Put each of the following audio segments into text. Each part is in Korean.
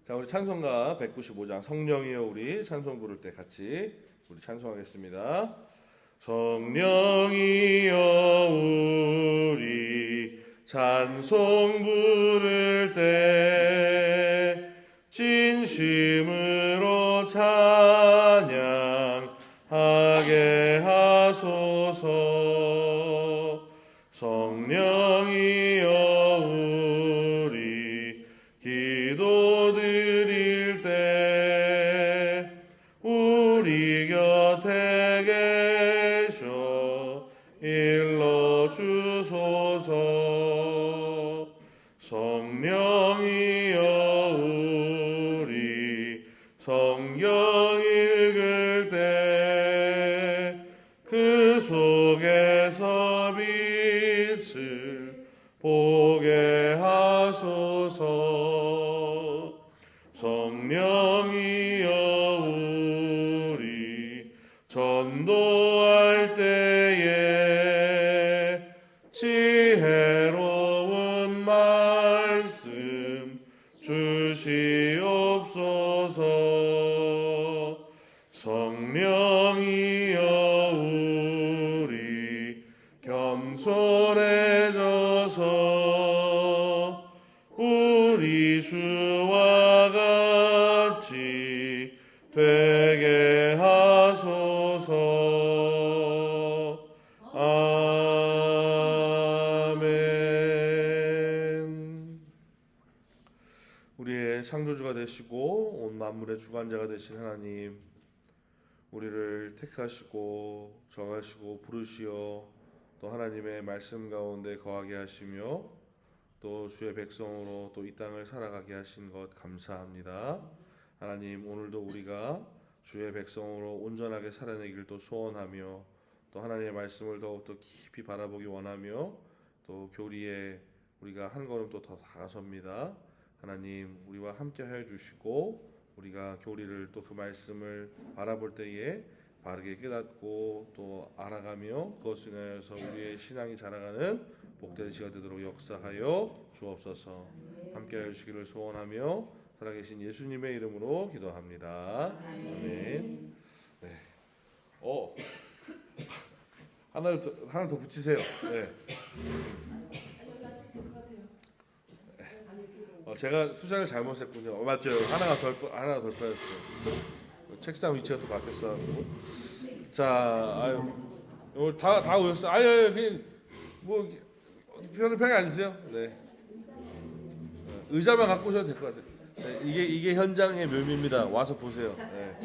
자, 우리 찬송가 195장 성령이여 우리 찬송 부를 때 같이 우리 찬송하겠습니다. 성령이여 우리 찬송 부를 때 진심으로 찬양하게 하소서. 성령이여 우리 기도 드릴 때 우리 곁에 계셔 일러주소서. 성령이여 우리 성경 읽을 때 그 속에서 빛을 보게 하소서. 성령이여 우리 전도할 때에 지혜로운 말씀 주시옵소서. 성령이여 우리 겸손해져서 우리 주와 같이 되게 하소서. 아멘. 우리의 창조주가 되시고 온 만물의 주관자가 되신 하나님, 우리를 택하시고 정하시고 부르시어 또 하나님의 말씀 가운데 거하게 하시며 또 주의 백성으로 또 이 땅을 살아가게 하신 것 감사합니다. 하나님, 오늘도 우리가 주의 백성으로 온전하게 살아내길 또 소원하며 또 하나님의 말씀을 더욱더 깊이 바라보기 원하며 또 교리에 우리가 한 걸음 또 더 다가섭니다. 하나님, 우리와 함께 하여 주시고 우리가 교리를 또 그 말씀을 바라볼 때에 바르게 깨닫고 또 알아가며 그것을 인하여서 우리의 신앙이 자라가는 복된 시간 되도록 역사하여 주옵소서. 함께하여 주시기를 소원하며 살아계신 예수님의 이름으로 기도합니다. 아멘. 네. 하나를 더 붙이세요. 네. 제가 수작을 잘못했군요. 맞죠? 하나가 덜 빠졌어요. 책상 위치가 또 바뀌었어. 자, 오늘 다 오셨어요. 그냥 뭐 편하게 앉으세요. 네. 의자만 갖고 오셔도 될 것 같아요. 네, 이게 현장의 묘미입니다. 와서 보세요. 네.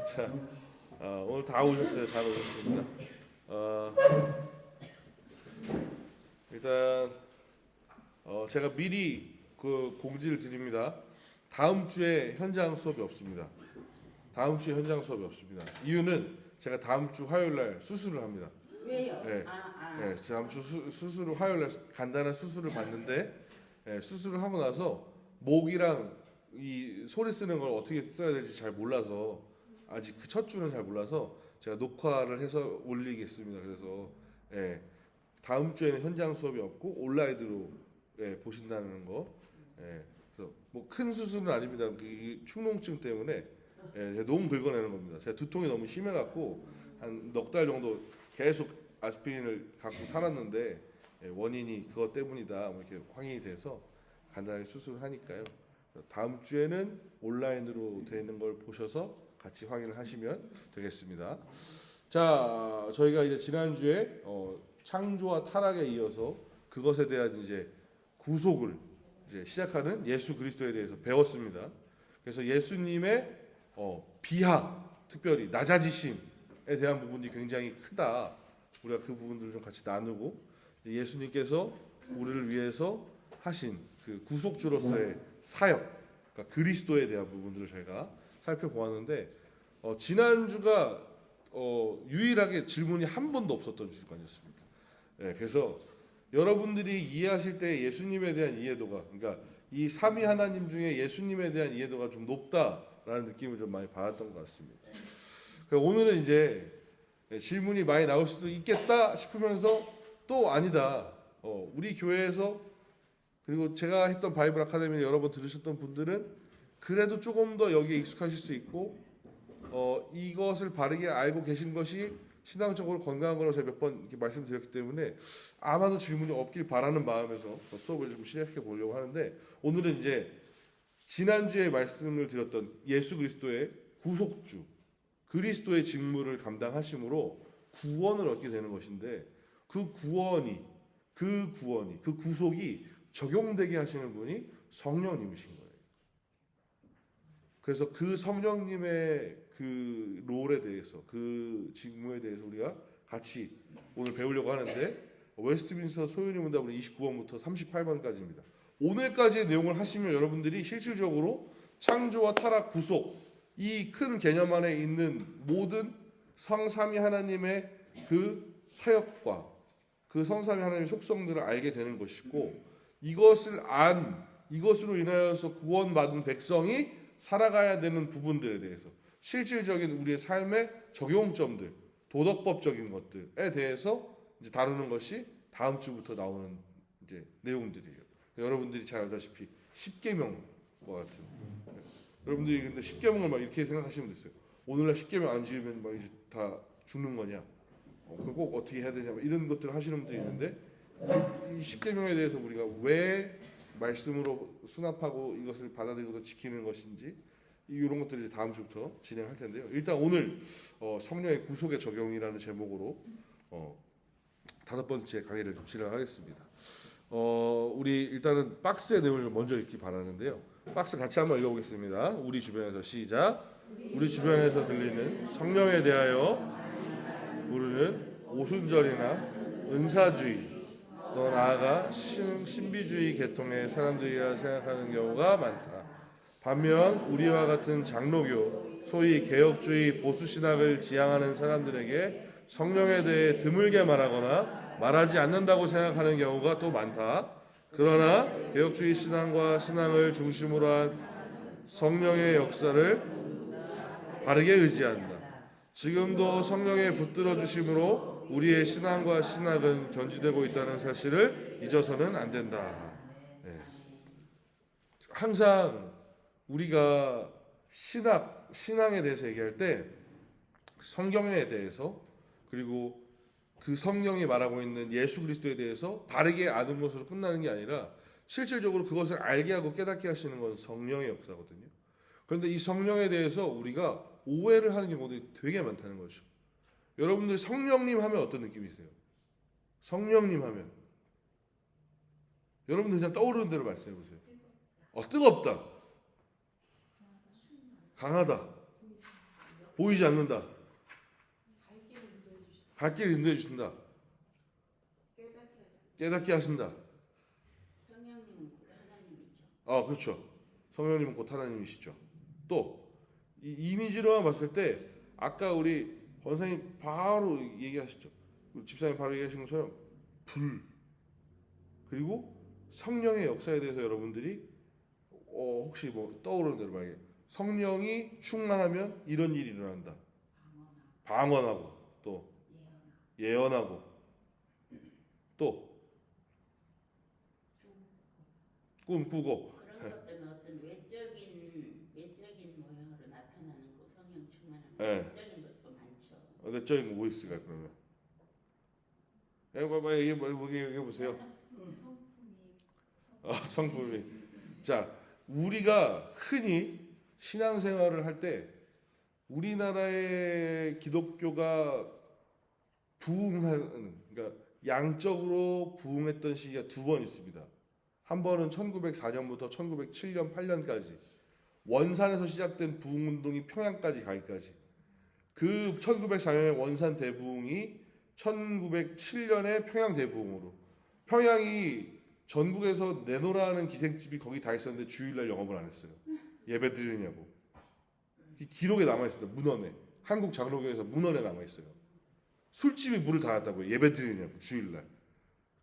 자, 오늘 다 오셨어요. 잘 오셨습니다. 일단 제가 미리 그 공지를 드립니다. 다음 주에 현장 수업이 없습니다. 다음 주에 현장 수업이 없습니다. 이유는 제가 다음 주 화요일 날 수술을 합니다. 왜요? 네. 네, 다음 주 수술을 화요일 날 간단한 수술을 받는데 수술을 하고 나서 목이랑 이 소리 쓰는 걸 어떻게 써야 될지 잘 몰라서 아직 그 첫 주는 잘 몰라서 제가 녹화를 해서 올리겠습니다. 그래서 다음 주에는 현장 수업이 없고 온라인으로 보신다는 거. 그래서 뭐 큰 수술은 아닙니다. 이 축농증 때문에 제가 너무 긁어내는 겁니다. 제가 두통이 너무 심해갖고 한 넉 달 정도 계속 아스피린을 갖고 살았는데 원인이 그것 때문이다 뭐 이렇게 확인이 돼서 간단하게 수술을 하니까요. 다음 주에는 온라인으로 되는 걸 보셔서 같이 확인을 하시면 되겠습니다. 자, 저희가 이제 지난주에 창조와 타락에 이어서 그것에 대한 이제 구속을 이제 시작하는 예수 그리스도에 대해서 배웠습니다. 그래서 예수님의 비하, 특별히 낮아지심에 대한 부분이 굉장히 크다. 우리가 그 부분들을 좀 같이 나누고 예수님께서 우리를 위해서 하신 그 구속주로서의 사역, 그러니까 그리스도에 대한 부분들을 저희가 살펴보았는데 지난주가 유일하게 질문이 한 번도 없었던 주간이었습니다. 그래서 여러분들이 이해하실 때 예수님에 대한 이해도가, 그러니까 이 삼위 하나님 중에 예수님에 대한 이해도가 좀 높다라는 느낌을 좀 많이 받았던 것 같습니다. 오늘은 이제 질문이 많이 나올 수도 있겠다 싶으면서 또 아니다. 우리 교회에서 그리고 제가 했던 바이블 아카데미 여러 번 들으셨던 분들은 그래도 조금 더 여기에 익숙하실 수 있고 이것을 바르게 알고 계신 것이 신앙적으로 건강한 거라고 제가 몇 번 이렇게 말씀드렸기 때문에 아마도 질문이 없길 바라는 마음에서 수업을 좀 시작해 보려고 하는데, 오늘은 이제 지난주에 말씀을 드렸던 예수 그리스도의 구속주, 그리스도의 직무를 감당하심으로 구원을 얻게 되는 것인데, 그 구속이 적용되게 하시는 분이 성령님이신 거예요. 그래서 그 성령님의 그 롤에 대해서, 그 직무에 대해서 우리가 같이 오늘 배우려고 하는데, 웨스트민스터 소요리 문답은 29번부터 38번까지입니다. 오늘까지의 내용을 하시면 여러분들이 실질적으로 창조와 타락, 구속, 이 큰 개념 안에 있는 모든 성삼위 하나님의 그 사역과 그 성삼위 하나님의 속성들을 알게 되는 것이고, 이것으로 인하여서 구원받은 백성이 살아가야 되는 부분들에 대해서, 실질적인 우리의 삶의 적용점들, 도덕법적인 것들에 대해서 이제 다루는 것이 다음 주부터 나오는 이제 내용들이에요. 여러분들이 잘 알다시피 십계명과 같은. 여러분들이 근데 십계명을 막 이렇게 생각하시면 됐어요. 오늘날 십계명 안 지으면 막 이제 다 죽는 거냐? 그걸 꼭 어떻게 해야 되냐? 이런 것들을 하시는 분들이 있는데, 이 십계명에 대해서 우리가 왜 말씀으로 수납하고 이것을 받아들이고 지키는 것인지, 이런 것들을 이제 다음 주부터 진행할 텐데요. 일단 오늘 성령의 구속의 적용이라는 제목으로 5번째 강의를 좀 진행하겠습니다. 우리 일단은 박스의 내용을 먼저 읽기 바라는데요. 박스 같이 한번 읽어보겠습니다. 우리 주변에서 시작. 우리 주변에서 들리는 성령에 대하여 부르는 오순절이나 은사주의, 또 나아가 신비주의 계통의 사람들이라 생각하는 경우가 많다. 반면 우리와 같은 장로교, 소위 개혁주의 보수신학을 지향하는 사람들에게 성령에 대해 드물게 말하거나 말하지 않는다고 생각하는 경우가 또 많다. 그러나 개혁주의 신앙을 중심으로 한 성령의 역사를 바르게 의지한다. 지금도 성령의 붙들어 주심으로 우리의 신앙과 신학은 견지되고 있다는 사실을 잊어서는 안 된다. 네. 항상 우리가 신앙에 대해서 얘기할 때 성경에 대해서, 그리고 그 성경이 말하고 있는 예수 그리스도에 대해서 바르게 아는 것으로 끝나는 게 아니라, 실질적으로 그것을 알게 하고 깨닫게 하시는 건 성령의 역사거든요. 그런데 이 성령에 대해서 우리가 오해를 하는 경우들이 되게 많다는 거죠. 여러분들 성령님 하면 어떤 느낌이세요? 성령님 하면 여러분들 그냥 떠오르는 대로 말씀해 보세요. 뜨겁다, 강하다, 보이지 않는다, 갈 길을 인도해 주신다, 깨닫게 하신다. 성령님은 곧 하나님이죠. 그렇죠. 성령님은 곧 하나님이시죠. 또 이 이미지로만 봤을 때 아까 우리 권사님 바로 얘기하셨죠. 집사님 바로 얘기하신 것처럼 불, 그리고 성령의 역사에 대해서 여러분들이 혹시 뭐 떠오르는 대로 만약에 성령이 충만하면 이런 일이 일어난다. 방언하고, 또 예언하고, 또 꿈꾸고. 그런 것들은 어떤 외적인 모양으로 나타나는 거, 성령 충만하면 네. 외적인 것도 많죠. 내적인 거 뭐 있을까요? 그러면 얘기해 보세요. 성품이. 자, 우리가 흔히 신앙생활을 할 때 우리나라의 기독교가 부흥하는, 그러니까 양적으로 부흥했던 시기가 두 번 있습니다. 한 번은 1904년부터 1907년, 8년까지 원산에서 시작된 부흥운동이 평양까지 가기까지. 그 1904년의 원산 대부흥이 1907년의 평양 대부흥으로, 평양이 전국에서 내노라는 기생집이 거기 다 있었는데 주일날 영업을 안 했어요. 예배 드리느냐고. 기록에 남아있습니다. 문헌에. 한국 장로교에서 문헌에 남아있어요. 술집이 문을 닫았다고요. 예배 드리느냐고, 주일날.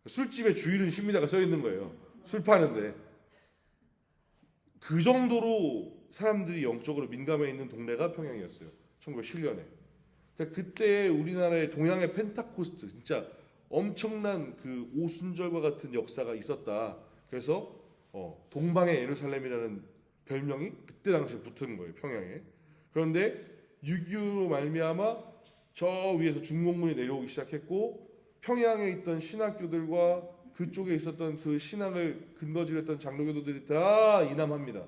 술집에 주일은 쉽니다가 써있는 거예요. 술 파는데. 그 정도로 사람들이 영적으로 민감해 있는 동네가 평양이었어요. 1907년에. 그러니까 그때 우리나라의 동양의 펜타코스트, 진짜 엄청난 그 오순절과 같은 역사가 있었다. 그래서 동방의 예루살렘이라는 별명이 그때 당시에 붙은 거예요, 평양에. 그런데 6.25로 말미암아 저 위에서 중공군이 내려오기 시작했고 평양에 있던 신학교들과 그쪽에 있었던 그 신앙을 근거지했던 장로교도들이 다 이남합니다.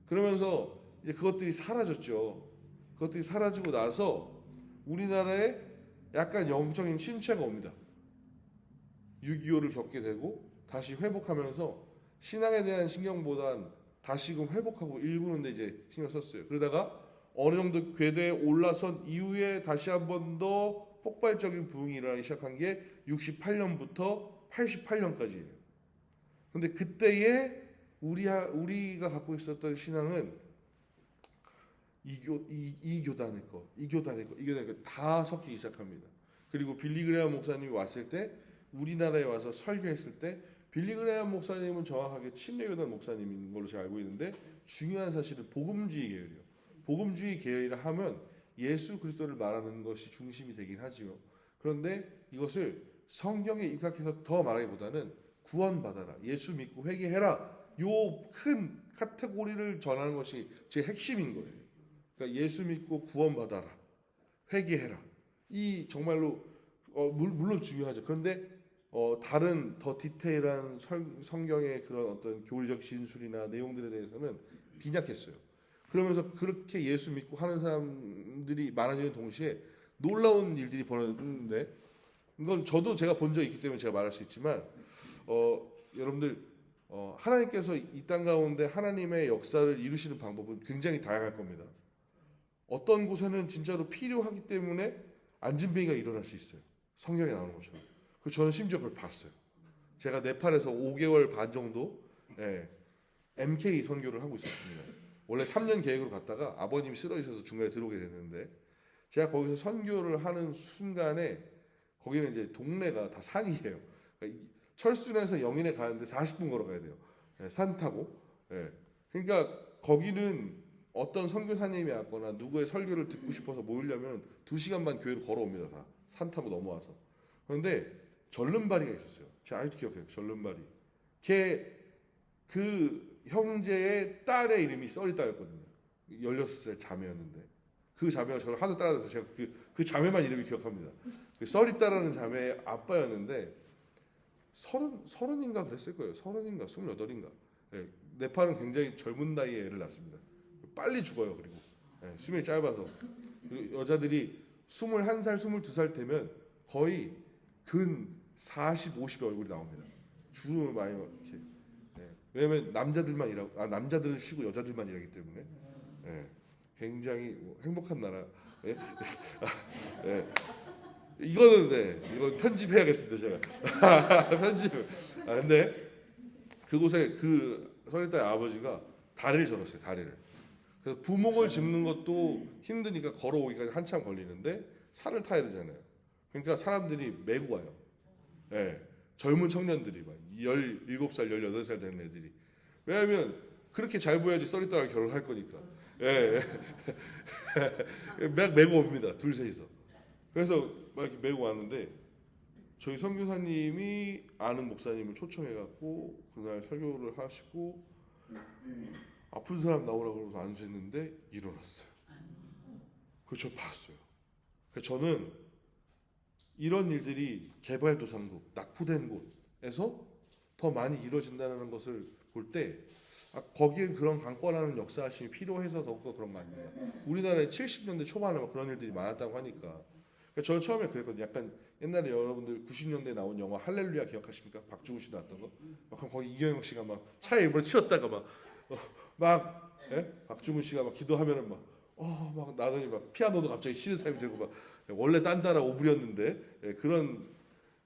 그러면서 이제 그것들이 사라졌죠. 그것들이 사라지고 나서 우리나라에 약간 영적인 침체가 옵니다. 6.25를 겪게 되고 다시 회복하면서 신앙에 대한 신경보단 다시금 회복하고 일구는데 이제 신경 썼어요. 그러다가 어느 정도 궤도에 올라선 이후에 다시 한 번 더 폭발적인 부흥이 일어나기 시작한 게 68년부터 88년까지예요. 근데 그때에 우리가 갖고 있었던 신앙은 이 교단의 거 다 섞이기 시작합니다. 그리고 빌리 그레이엄 목사님이 왔을 때 우리나라에 와서 설교했을 때 빌리 그레이엄 목사님은 정확하게 침례교단 목사님인 걸로 제가 알고 있는데 중요한 사실은 복음주의 계열이에요. 복음주의 계열이라 하면 예수 그리스도를 말하는 것이 중심이 되긴 하지요. 그런데 이것을 성경에 입각해서 더 말하기보다는 구원받아라, 예수 믿고 회개해라, 요 큰 카테고리를 전하는 것이 제 핵심인 거예요. 그러니까 예수 믿고 구원받아라, 회개해라. 이 정말로 물론 중요하죠. 그런데 다른 더 디테일한 성경의 그런 어떤 교리적 진술이나 내용들에 대해서는 빈약했어요. 그러면서 그렇게 예수 믿고 하는 사람들이 많아지는 동시에 놀라운 일들이 벌어졌는데 이건 저도 제가 본 적이 있기 때문에 제가 말할 수 있지만 여러분들 하나님께서 이 땅 가운데 하나님의 역사를 이루시는 방법은 굉장히 다양할 겁니다. 어떤 곳에는 진짜로 필요하기 때문에 안진뱅이가 일어날 수 있어요. 성경에 나오는 것처럼. 그 저는 심지어 그걸 봤어요. 제가 네팔에서 5개월 반 정도 MK 선교를 하고 있었습니다. 원래 3년 계획으로 갔다가 아버님이 쓰러지셔서 중간에 들어오게 됐는데 제가 거기서 선교를 하는 순간에 거기는 이제 동네가 다 산이에요. 그러니까 철순에서 영인에 가는데 40분 걸어가야 돼요. 산 타고. 그러니까 거기는 어떤 선교사님이 왔거나 누구의 설교를 듣고 싶어서 모이려면 2시간 반 교회로 걸어옵니다. 다 산 타고 넘어와서. 그런데 절름발이가 있었어요. 제가 아직도 기억해요. 절름발이. 그 형제의 딸의 이름이 썰이딸이었거든요. 16살 자매였는데 그 자매가 저를 하도 따라서 제가 그 자매만 이름이 기억합니다. 그 썰이딸이라는 자매의 아빠였는데 서른인가 그랬을 거예요. 30인가 28인가. 네팔은 굉장히 젊은 나이에 애를 낳습니다. 빨리 죽어요. 그리고 수명이 짧아서 그리고 여자들이 21살, 22살 되면 거의 근 40, 50의 얼굴이 나옵니다. 주름을 많이 이렇게. 왜냐면 남자들은 쉬고 여자들만 일하기 때문에 굉장히 행복한 나라. 이건 편집해야겠습니다 제가. 편집. 근데 그곳에 그 설립자의 아버지가 다리를 절었어요. 다리를. 그래서 부목을 짚는 것도 힘드니까 걸어오기까지 한참 걸리는데 산을 타야 되잖아요. 그러니까 사람들이 메고 와요. 젊은 청년들이 막 17살, 18살 되는 애들이. 왜냐하면 그렇게 잘 보여야지 썰이따랑 결혼할 거니까. 막 메고 옵니다. 둘 셋이서. 그래서 막 이렇게 메고 왔는데 저희 선교사님이 아는 목사님을 초청해갖고 그날 설교를 하시고 아픈 사람 나오라고 그러면서 안수했는데 일어났어요. 그래서 저 봤어요. 그래서 저는 이런 일들이 개발도상국, 낙후된 곳에서 더 많이 이루어진다는 것을 볼 때 거기엔 그런 강권하는 역사심이 필요해서 더욱더 그런 거 아니냐. 우리나라에 70년대 초반에 막 그런 일들이 많았다고 하니까. 그러니까 저는 처음에 그랬거든요. 약간 옛날에 여러분들 90년대에 나온 영화 할렐루야 기억하십니까? 박주구 씨 나왔던 거. 그럼 거기 이경영 씨가 막 차에 일부러 치웠다가 박주문 씨가 막 기도하면은 막 나더니 막 피아노도 갑자기 쉬는 사람이 되고 막 원래 딴따라 오브리였는데 그런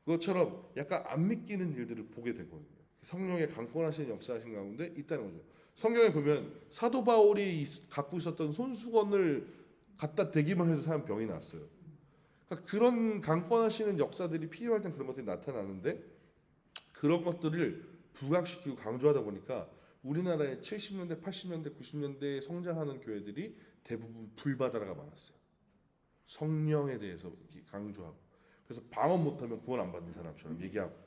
것처럼 약간 안 믿기는 일들을 보게 되거든요. 성령의 강권하시는 역사하신 가운데 있다는 거죠. 성경에 보면 사도 바울이 갖고 있었던 손수건을 갖다 대기만 해도 사람 병이 났어요. 그러니까 그런 강권하시는 역사들이 필요할 땐 그런 것들이 나타나는데 그런 것들을 부각시키고 강조하다 보니까 우리나라의 70년대, 80년대, 90년대에 성장하는 교회들이 대부분 불바다라가 많았어요. 성령에 대해서 강조하고 그래서 방언 못하면 구원 안 받는 사람처럼 얘기하고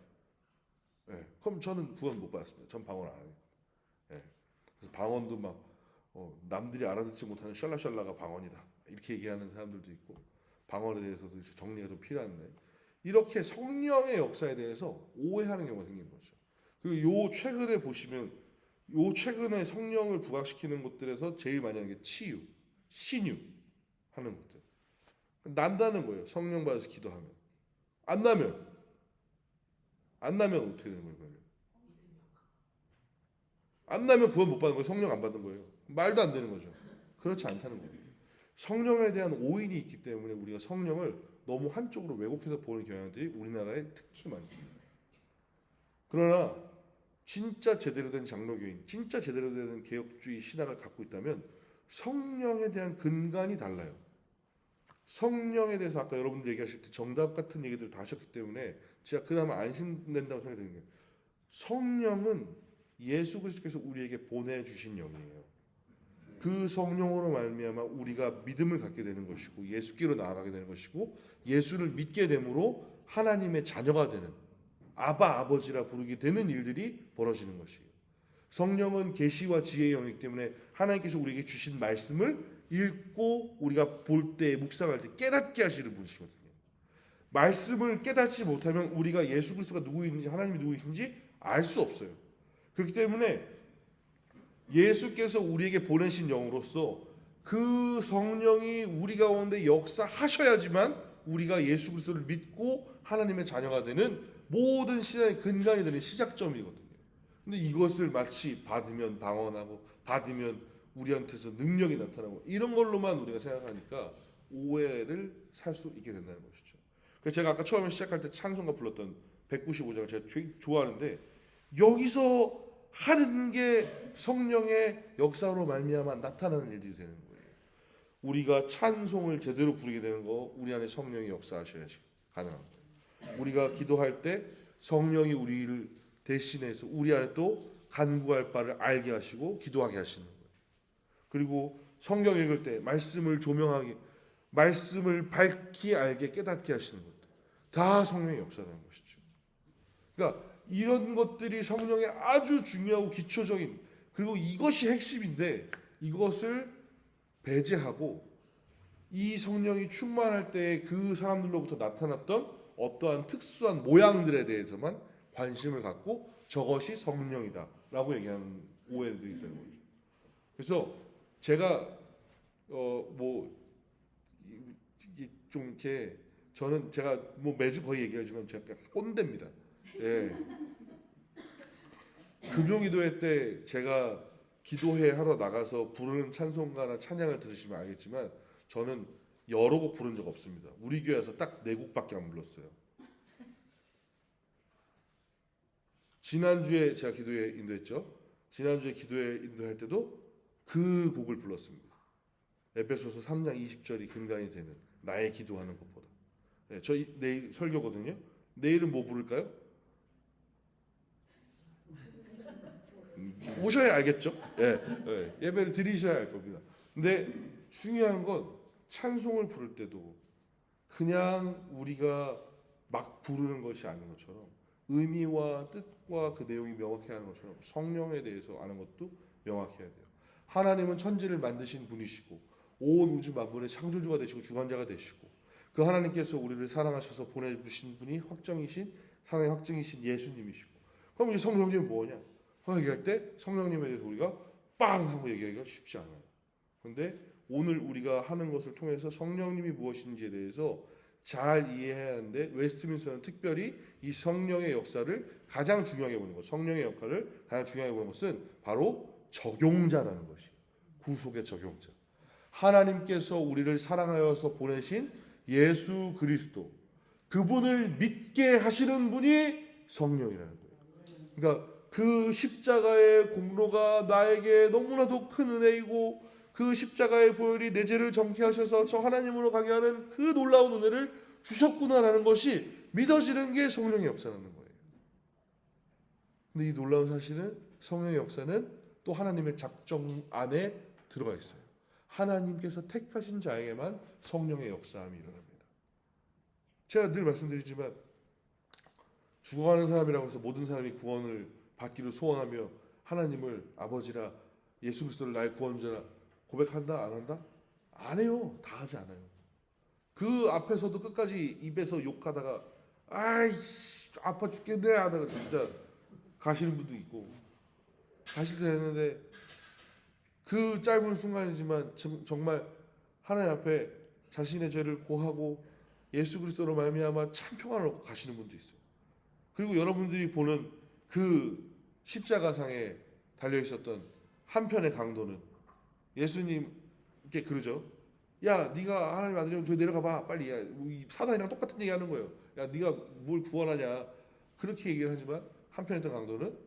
그럼 저는 구원 못 받았습니다. 전 방언 안 해요. 그래서 방언도 막 남들이 알아듣지 못하는 샬라샬라가 방언이다 이렇게 얘기하는 사람들도 있고 방언에 대해서도 이제 정리가 좀 필요한데 이렇게 성령의 역사에 대해서 오해하는 경우가 생기는 거죠. 그리고 요 최근에 보시면 요 최근에 성령을 부각시키는 것들에서 제일 많이 하는 게 치유, 신유 하는 것들 난다는 거예요. 성령 받아서 기도하면 안 나면 어떻게 되는 거예요? 그러면 안 나면 구원 못 받는 거예요. 성령 안 받는 거예요. 말도 안 되는 거죠. 그렇지 않다는 거예요. 성령에 대한 오인이 있기 때문에 우리가 성령을 너무 한쪽으로 왜곡해서 보는 경향들이 우리나라에 특히 많습니다. 그러나 진짜 제대로 된 장로교인, 진짜 제대로 된 개혁주의 신학을 갖고 있다면 성령에 대한 근간이 달라요. 성령에 대해서 아까 여러분들 얘기하실 때 정답 같은 얘기들 다 하셨기 때문에 제가 그나마 안심된다고 생각이 드는 게 성령은 예수 그리스도께서 우리에게 보내주신 영이에요. 그 성령으로 말미암아 우리가 믿음을 갖게 되는 것이고 예수께로 나아가게 되는 것이고 예수를 믿게 됨으로 하나님의 자녀가 되는 아바 아버지라 부르게 되는 일들이 벌어지는 것이에요. 성령은 계시와 지혜의 영이기 때문에 하나님께서 우리에게 주신 말씀을 읽고 우리가 볼 때 묵상할 때 깨닫게 하시는 분이시거든요. 말씀을 깨닫지 못하면 우리가 예수 그리스도가 누구인지 하나님이 누구이신지 알 수 없어요. 그렇기 때문에 예수께서 우리에게 보내신 영으로서 그 성령이 우리 가운데 역사하셔야지만 우리가 예수 그리스도를 믿고 하나님의 자녀가 되는 모든 신앙의 근간이 되는 시작점이거든요. 근데 이것을 마치 받으면 방언하고 받으면 우리한테서 능력이 나타나고 이런 걸로만 우리가 생각하니까 오해를 살 수 있게 된다는 것이죠. 그래서 제가 아까 처음에 시작할 때 찬송가 불렀던 195장을 제가 좋아하는데 여기서 하는 게 성령의 역사로 말미암아 나타나는 일들이 되는 거예요. 우리가 찬송을 제대로 부르게 되는 거 우리 안에 성령이 역사하셔야지 가능한 거예요. 우리가 기도할 때 성령이 우리를 대신해서 우리 안에 또 간구할 바를 알게 하시고 기도하게 하시는 거예요. 그리고 성경 읽을 때 말씀을 조명하게 말씀을 밝히 알게 깨닫게 하시는 것들 다 성령의 역사라는 것이죠. 그러니까 이런 것들이 성령의 아주 중요하고 기초적인 그리고 이것이 핵심인데 이것을 배제하고 이 성령이 충만할 때 그 사람들로부터 나타났던 어떠한 특수한 모양들에 대해서만 관심을 갖고 저것이 성령이다라고 얘기하는 오해들이 있다는 거죠. 그래서 제가 좀 이렇게 저는 제가 뭐 매주 거의 얘기하지만 제가 꼰대입니다. 예. 금요기도회 때 제가 기도회 하러 나가서 부르는 찬송가나 찬양을 들으시면 알겠지만 저는 여러 곡 부른 적 없습니다. 우리 교회에서 딱 4곡밖에 안 불렀어요. 지난주에 제가 기도회 인도했죠. 지난주에 기도회 인도할 때도 그 곡을 불렀습니다. 에베소서 3장 20절이 근간이 되는 나의 기도하는 것보다. 네, 저희 내일 설교거든요. 내일은 뭐 부를까요? 오셔야 알겠죠. 예배를 드리셔야 할 겁니다. 근데 중요한 건 찬송을 부를 때도 그냥 우리가 막 부르는 것이 아닌 것처럼 의미와 뜻과 그 내용이 명확해야 하는 것처럼 성령에 대해서 아는 것도 명확해야 돼요. 하나님은 천지를 만드신 분이시고 온 우주 만물의 창조주가 되시고 주관자가 되시고 그 하나님께서 우리를 사랑하셔서 보내주신 분이 사랑의 확증이신 예수님이시고 그럼 이 성령님은 뭐냐? 얘기할 때 성령님에 대해서 우리가 빵 하고 얘기하기가 쉽지 않아요. 그런데 오늘 우리가 하는 것을 통해서 성령님이 무엇인지에 대해서 잘 이해해야 하는데 웨스트민스터는 특별히 이 성령의 역사를 가장 중요하게 보는 것, 성령의 역할을 가장 중요하게 보는 것은 바로 적용자라는 것이 구속의 적용자. 하나님께서 우리를 사랑하여서 보내신 예수 그리스도 그분을 믿게 하시는 분이 성령이라는 거예요. 그러니까 그 십자가의 공로가 나에게 너무나도 큰 은혜이고 그 십자가의 보혈이 내 죄를 정케 하셔서 저 하나님으로 가게 하는 그 놀라운 은혜를 주셨구나라는 것이 믿어지는 게 성령의 역사라는 거예요. 근데 이 놀라운 사실은 성령의 역사는 또 하나님의 작정 안에 들어가 있어요. 하나님께서 택하신 자에게만 성령의 역사함이 일어납니다. 제가 늘 말씀드리지만 죽어가는 사람이라고 해서 모든 사람이 구원을 받기를 소원하며 하나님을 아버지라 예수 그리스도를 나의 구원자 고백한다 안 한다? 안 해요. 다 하지 않아요. 그 앞에서도 끝까지 입에서 욕하다가 아이 아파 죽겠네 하다가 진짜 가시는 분도 있고 가실 때 되는데 그 짧은 순간이지만 정말 하나님 앞에 자신의 죄를 고하고 예수 그리스도로 말미암아 참 평안을 얻고 가시는 분도 있어요. 그리고 여러분들이 보는 그 십자가상에 달려 있었던 한편의 강도는 예수님께 그러죠. 야, 네가 하나님 아들이면 저기 내려가 봐. 빨리. 야, 이 사단이랑 똑같은 얘기 하는 거예요. 야, 네가 뭘 구원하냐. 그렇게 얘기를 하지만 한편에 있던 강도는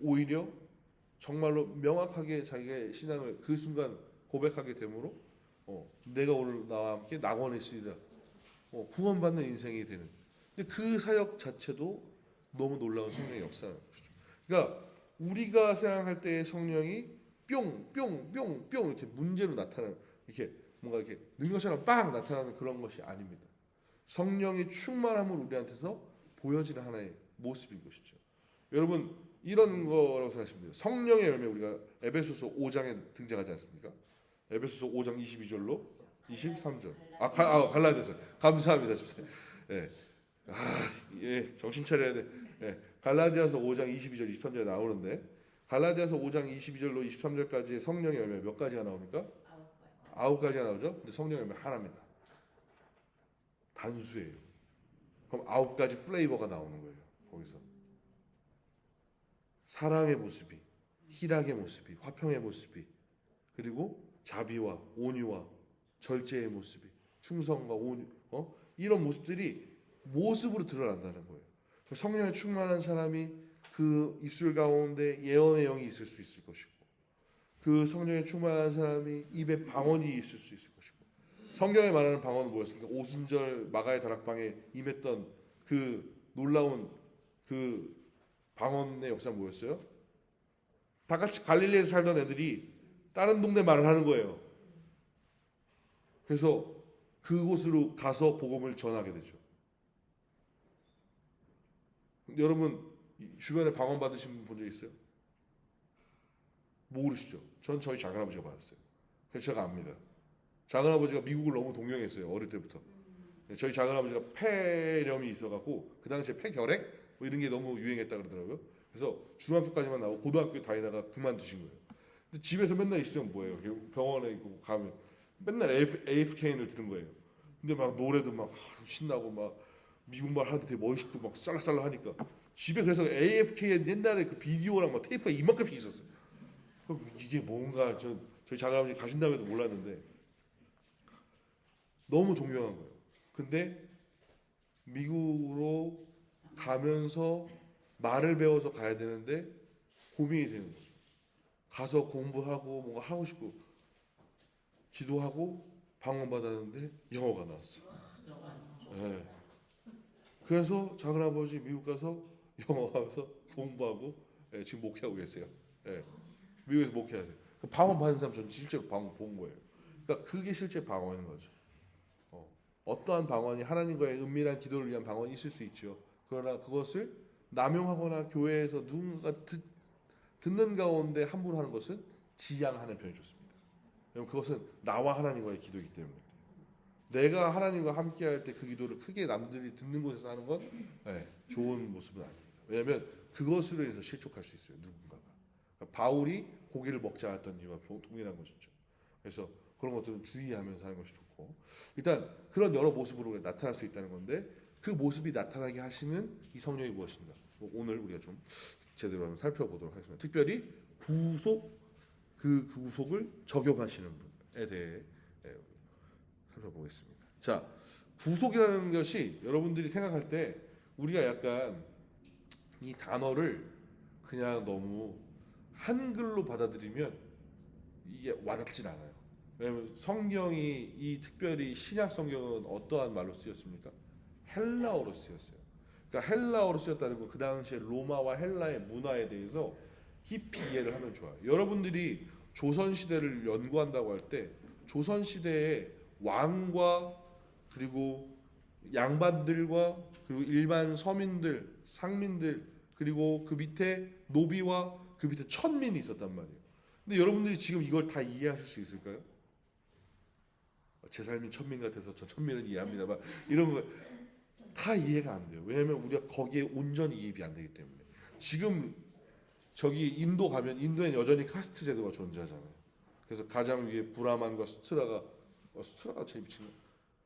오히려 정말로 명확하게 자기의 신앙을 그 순간 고백하게 되므로 내가 오늘 나와 함께 낙원에 있으리라. 구원받는 인생이 되는. 근데 그 사역 자체도 너무 놀라운 성령의 역사죠. 그러니까 우리가 생각할 때의 성령이 뿅뿅뿅뿅 이렇게 문제로 나타나는 이렇게 뭔가 이렇게 능력처럼 빵 나타나는 그런 것이 아닙니다. 성령의 충만함을 우리한테서 보여지는 하나의 모습인 것이죠. 여러분 이런 거라고 생각하시면 돼요. 성령의 열매 우리가 에베소서 5장에 등장하지 않습니까? 에베소서 5장 22절로 23절. 갈라디아서 감사합니다. 예. 예, 정신 차려야 돼. 예. 갈라디아서 5장 22절 23절에 나오는데 갈라디아서 5장 22절로 23절까지의 성령의 열매 몇 가지가 나옵니까? 9가지가 나오죠. 근데 성령의 열매 하나입니다. 단수예요. 그럼 9가지 플레이버가 나오는 거예요. 거기서 사랑의 모습이, 희락의 모습이, 화평의 모습이, 그리고 자비와 온유와 절제의 모습이, 충성과 온유, 이런 모습들이 모습으로 드러난다는 거예요. 성령에 충만한 사람이 그 입술 가운데 예언의 영이 있을 수 있을 것이고, 그 성령에 충만한 사람이 입에 방언이 있을 수 있을 것이고, 성경에 말하는 방언은 뭐였습니까? 오순절 마가의 다락방에 임했던 그 놀라운 그 방언의 역사는 뭐였어요? 다 같이 갈릴리에서 살던 애들이 다른 동네 말을 하는 거예요. 그래서 그곳으로 가서 복음을 전하게 되죠. 근데 여러분 주변에 방언 받으신 분 본 적 있어요? 모르시죠? 전 저희 작은아버지가 받았어요. 그래서 제가 압니다. 작은아버지가 미국을 너무 동경했어요. 어릴 때부터. 저희 작은아버지가 폐렴이 있어갖고 그 당시에 폐결핵 뭐 이런 게 너무 유행했다 그러더라고요. 그래서 중학교까지만 나오고 고등학교 다니다가 그만두신 거예요. 근데 집에서 맨날 있으면 뭐예요? 병원에 있고 가면 맨날 AFKN을 들은 거예요. 근데 막 노래도 막 신나고 막 미국말 하는데 되게 멋있고 막 쌀랑쌀랑 하니까 집에 그래서 AFKN 옛날에 그 비디오랑 막 테이프가 이만큼씩 있었어요. 이게 뭔가 저희 작은아버지 가신 다음에도 몰랐는데 너무 동경한 거예요. 근데 미국으로 가면서 말을 배워서 가야 되는데 고민이 되는 거죠. 가서 공부하고 뭔가 하고 싶고 기도하고 방언 받았는데 영어가 나왔어요. 네. 그래서 작은아버지 미국 가서 영어 하면서 공부하고 지금 목회하고 계세요. 미국에서 목회하세요. 방언 받은 사람 저는 실제로 방언 본 거예요. 그러니까 그게 실제 방언인 거죠. 어떠한 방언이 하나님과의 은밀한 기도를 위한 방언이 있을 수 있죠. 그러나 그것을 남용하거나 교회에서 누군가 듣는 가운데 함부로 하는 것은 지양하는 편이 좋습니다. 왜냐하면 그것은 나와 하나님과의 기도이기 때문에 내가 하나님과 함께할 때 그 기도를 크게 남들이 듣는 곳에서 하는 건 좋은 모습은 아닙니다. 왜냐하면 그것으로 인해서 실족할 수 있어요. 누군가가. 그러니까 바울이 고기를 먹지 않았던 이유와 동일한 것이죠. 그래서 그런 것들은 주의하면서 하는 것이 좋고 일단 그런 여러 모습으로 나타날 수 있다는 건데 그 모습이 나타나게 하시는 이 성령이 무엇인가 오늘 우리가 좀 제대로 한번 살펴보도록 하겠습니다. 특별히 그 구속을 적용하시는 분에 대해 살펴보겠습니다. 자, 구속이라는 것이 여러분들이 생각할 때 우리가 약간 이 단어를 그냥 너무 한글로 받아들이면 이게 와닿진 않아요. 왜냐하면 성경이 이 특별히 신약 성경은 어떠한 말로 쓰였습니까? 헬라어로 쓰였어요. 그러니까 헬라어로 쓰였다는 건 그 당시에 로마와 헬라의 문화에 대해서 깊이 이해를 하면 좋아요. 여러분들이 조선 시대를 연구한다고 할 때 조선 시대의 왕과 그리고 양반들과 그리고 일반 서민들, 상민들 그리고 그 밑에 노비와 그 밑에 천민이 있었단 말이에요. 근데 여러분들이 지금 이걸 다 이해하실 수 있을까요? 제 삶이 천민 같아서 저 천민은 이해합니다만 이런 거 다 이해가 안 돼요. 왜냐하면 우리가 거기에 온전히 이입이 안 되기 때문에. 지금 저기 인도 가면 인도엔 여전히 카스트 제도가 존재하잖아요. 그래서 가장 위에 브라만과 수트라가 제일 미친 거.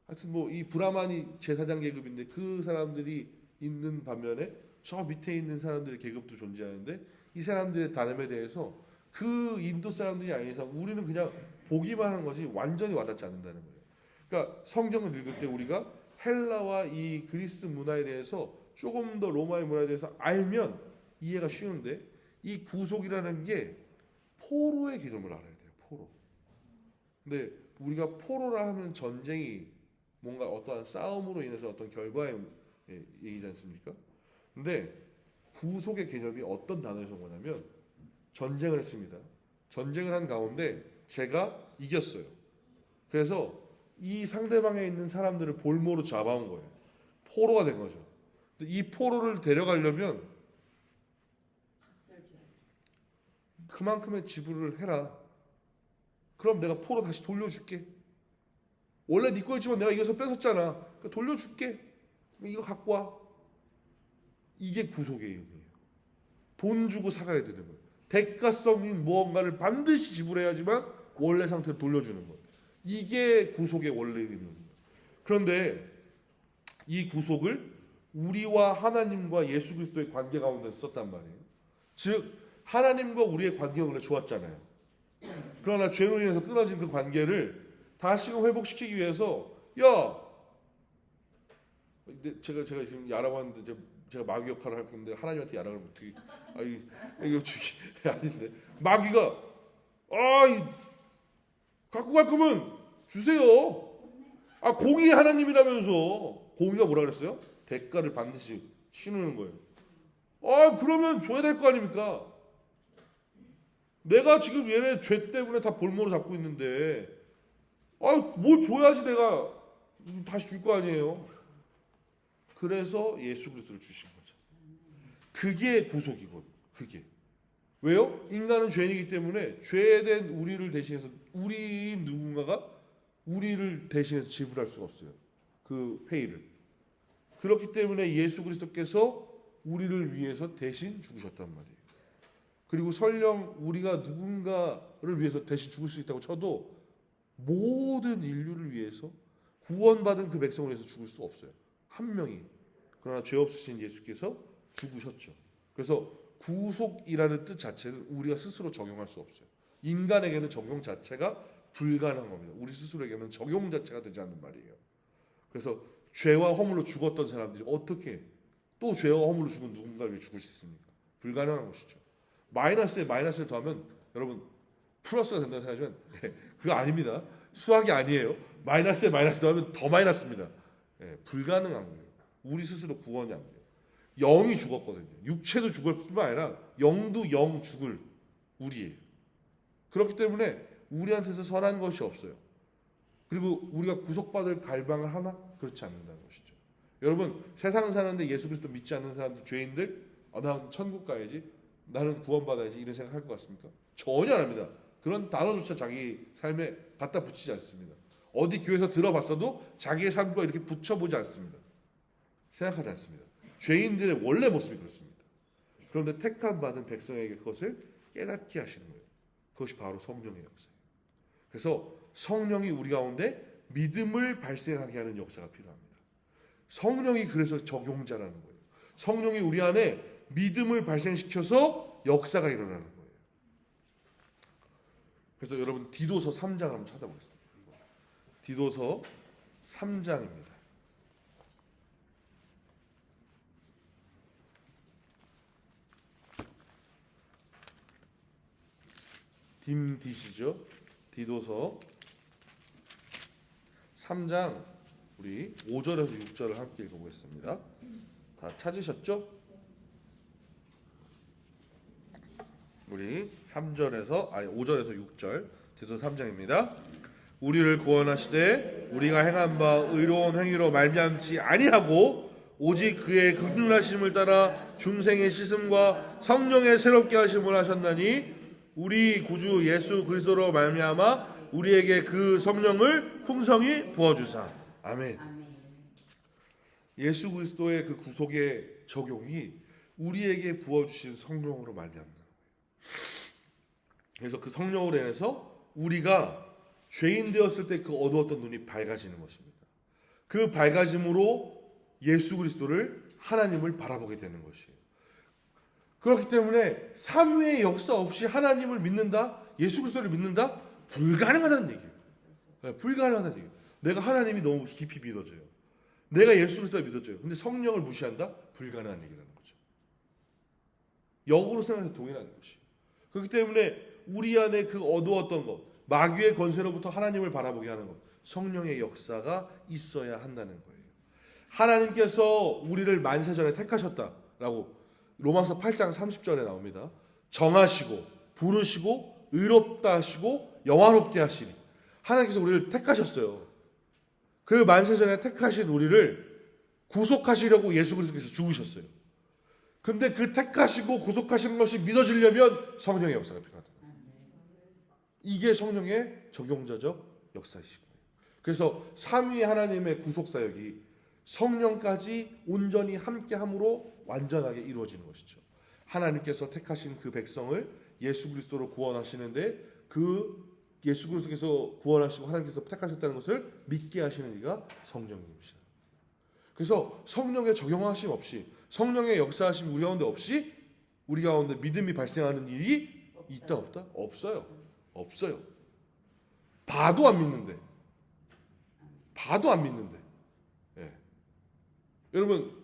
하여튼 뭐 이 브라만이 제사장 계급인데 그 사람들이 있는 반면에 저 밑에 있는 사람들의 계급도 존재하는데 이 사람들의 다름에 대해서 그 인도 사람들이 아닌 이상 우리는 그냥 보기만 하는 거지 완전히 와닿지 않는다는 거예요. 그러니까 성경을 읽을 때 우리가 헬라와 이 그리스 문화에 대해서 조금 더 로마의 문화에 대해서 알면 이해가 쉬운데 이 구속이라는 게 포로의 개념을 알아야 돼요. 포로. 근데 우리가 포로라 하면 전쟁이 뭔가 어떠한 싸움으로 인해서 어떤 결과의 얘기지 않습니까? 근데 구속의 개념이 어떤 단어에서 오냐면 전쟁을 했습니다. 전쟁을 한 가운데 제가 이겼어요. 그래서 이 상대방에 있는 사람들을 볼모로 잡아온 거예요. 포로가 된 거죠. 근데 이 포로를 데려가려면 값을 줘야지. 그만큼의 지불을 해라. 그럼 내가 포로 다시 돌려줄게. 원래 네 거였지만 내가 이겨서 뺏었잖아. 그러니까 돌려줄게. 이거 갖고 와. 이게 구속의 의미예요. 돈 주고 사가야 되는 거예요. 대가성인 무언가를 반드시 지불해야지만 원래 상태로 돌려주는 거예요. 이게 구속의 원래 의미입니다. 그런데 이 구속을 우리와 하나님과 예수 그리스도의 관계 가운데 썼단 말이에요. 즉 하나님과 우리의 관계가 원래 좋았잖아요. 그러나 죄로 인해서 끊어진 그 관계를 다시금 회복시키기 위해서 제가 지금 야라고 하는데 제가 마귀 역할을 할 건데 하나님한테 야라고 하면 어떻게 이거 아닌데 마귀가 갖고 갈 거면 주세요. 공의 하나님이라면서 공의가 뭐라 그랬어요? 대가를 반드시 치르는 거예요. 그러면 줘야 될 거 아닙니까? 내가 지금 얘네 죄 때문에 다 볼모로 잡고 있는데 뭘 줘야지 내가 다시 줄 거 아니에요. 그래서 예수 그리스도를 주신 거죠. 그게 구속이거든요. 그게. 왜요? 인간은 죄인이기 때문에 죄된 우리를 대신해서 우리 누군가가 우리를 대신해서 지불할 수가 없어요. 그 페이를. 그렇기 때문에 예수 그리스도께서 우리를 위해서 대신 죽으셨단 말이에요. 그리고 설령 우리가 누군가를 위해서 대신 죽을 수 있다고 쳐도 모든 인류를 위해서 구원받은 그 백성을 위해서 죽을 수 없어요. 한 명이. 그러나 죄 없으신 예수께서 죽으셨죠. 그래서 구속이라는 뜻 자체는 우리가 스스로 적용할 수 없어요. 인간에게는 적용 자체가 불가능한 겁니다. 우리 스스로에게는 적용 자체가 되지 않는 말이에요. 그래서 죄와 허물로 죽었던 사람들이 어떻게 또 죄와 허물로 죽은 누군가를 위해 죽을 수 있습니까? 불가능한 것이죠. 마이너스에 마이너스를 더하면 여러분 플러스가 된다고 생각하지만 그거 아닙니다. 수학이 아니에요. 마이너스에 마이너스 더하면 더 마이너스입니다. 불가능한 거예요. 우리 스스로 구원이 안 돼요. 영이 죽었거든요. 육체도 죽을 뿐만 아니라 영도 영 죽을 우리예요. 그렇기 때문에 우리한테서 선한 것이 없어요. 그리고 우리가 구속받을 갈망을 하나? 그렇지 않는다는 것이죠. 여러분 세상 사는데 예수 그리스도 믿지 않는 사람들 죄인들 난 천국 가야지 나는 구원받아야지 이런 생각할 것 같습니까? 전혀 안 합니다. 그런 단어조차 자기 삶에 갖다 붙이지 않습니다. 어디 교회에서 들어봤어도 자기의 삶과 이렇게 붙여보지 않습니다. 생각하지 않습니다. 죄인들의 원래 모습이 그렇습니다. 그런데 택함 받은 백성에게 그것을 깨닫게 하시는 거예요. 그것이 바로 성령의 역사예요. 그래서 성령이 우리 가운데 믿음을 발생하게 하는 역사가 필요합니다. 성령이 그래서 적용자라는 거예요. 성령이 우리 안에 믿음을 발생시켜서 역사가 일어나는 거예요. 그래서 여러분 디도서 3장 한번 찾아보겠습니다. 디도서 3장입니다. 딤디시죠? 디도서 3장 우리 5절에서 6절을 함께 읽어보겠습니다. 다 찾으셨죠? 우리 5절에서 6절 디도서 3장입니다. 우리를 구원하시되 우리가 행한 바 의로운 행위로 말미암지 아니하고 오직 그의 극률하심을 따라 중생의 씻음과 성령의 새롭게 하심을 하셨나니 우리 구주 예수 그리스도로 말미암아 우리에게 그 성령을 풍성히 부어주사. 아멘. 아멘. 예수 그리스도의 그 구속의 적용이 우리에게 부어주신 성령으로 말미암는. 그래서 그 성령으로 인해서 우리가 죄인 되었을 때 그 어두웠던 눈이 밝아지는 것입니다. 그 밝아짐으로 예수 그리스도를 하나님을 바라보게 되는 것이에요. 그렇기 때문에 삼위의 역사 없이 하나님을 믿는다, 예수 그리스도를 믿는다, 불가능하다는 얘기예요. 네, 불가능하다는 얘기예요. 내가 하나님이 너무 깊이 믿어져요. 내가 예수 그리스도를 믿어져요. 근데 성령을 무시한다? 불가능한 얘기라는 거죠. 역으로 생각해서 동일한 것이에요. 그렇기 때문에 우리 안에 그 어두웠던 것, 마귀의 권세로부터 하나님을 바라보게 하는 것, 성령의 역사가 있어야 한다는 거예요. 하나님께서 우리를 만세전에 택하셨다라고 로마서 8장 30절에 나옵니다. 정하시고 부르시고 의롭다 하시고 영화롭게 하시니. 하나님께서 우리를 택하셨어요. 그 만세전에 택하신 우리를 구속하시려고 예수 그리스도께서 죽으셨어요. 근데 그 택하시고 구속하시는 것이 믿어지려면 성령의 역사가 필요하다. 이게 성령의 적용자적 역사이시고, 그래서 삼위 하나님의 구속 사역이 성령까지 온전히 함께함으로 완전하게 이루어지는 것이죠. 하나님께서 택하신 그 백성을 예수 그리스도로 구원하시는데 그 예수 그리스도께서 구원하시고 하나님께서 택하셨다는 것을 믿게 하시는 이가 성령님이시다. 그래서 성령의 적용하심 없이, 성령의 역사하심 우리 가운데 없이 우리 가운데 믿음이 발생하는 일이 있다 없다? 없어요. 없어요. 봐도 안 믿는데. 봐도 안 믿는데. 예. 여러분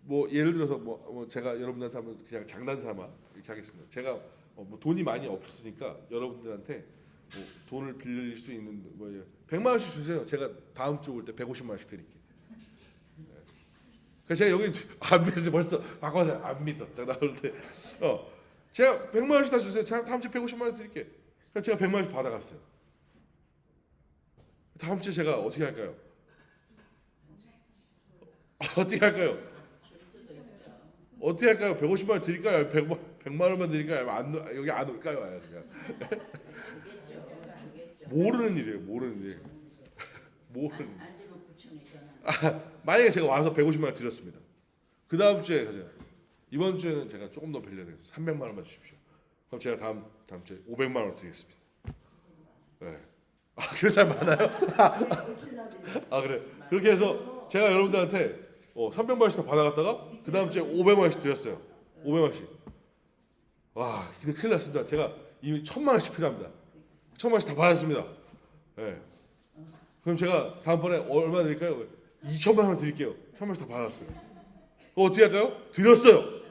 뭐 예를 들어서 뭐 제가 여러분들한테 한번 그냥 장난 삼아 이렇게 하겠습니다. 제가 뭐 돈이 많이 없으니까 여러분들한테 뭐 돈을 빌릴 수 있는 뭐 100만 원씩 주세요. 제가 다음 주 올 때 150만 원씩 드릴게요. 예. 그래서 제가 여기 안 믿어서 벌써 바꿔서 안 믿어. 딱 나올 때 제가 100만 원씩 다 주세요. 제가 다음 주에 150만 원 드릴게요. 그래서 제가 100만 원씩 받아갔어요. 다음 주에 제가 어떻게 할까요? 어떻게 할까요? 어떻게 할까요? 150만 원 드릴까요? 100만 원만 드릴까요? 여기 안 올까요? 그냥. 모르는 일이에요. 모르는 일. 모르는. 안주로 구청에 전화. 만약에 제가 와서 150만 원 드렸습니다. 그 다음 주에 이번 주에는 제가 조금 더 빌려야 돼요. 300만 원만 주십시오. 그럼 제가 다음 주에 500만 원 드리겠습니다. 네. 그래서 잘 많아요? 그래. 그렇게 해서 제가 여러분들한테 300만 원씩 더 받아갔다가 그 다음 주에 500만 원씩 드렸어요. 500만 원씩. 와, 근데 큰일 났습니다. 제가 이미 1000만 원씩 필요합니다. 1000만 원씩 다 받았습니다. 네. 그럼 제가 다음번에 얼마 드릴까요? 2천만 원 드릴게요. 1000만 원씩 다 받았어요. 어떻게 할까요? 드렸어요.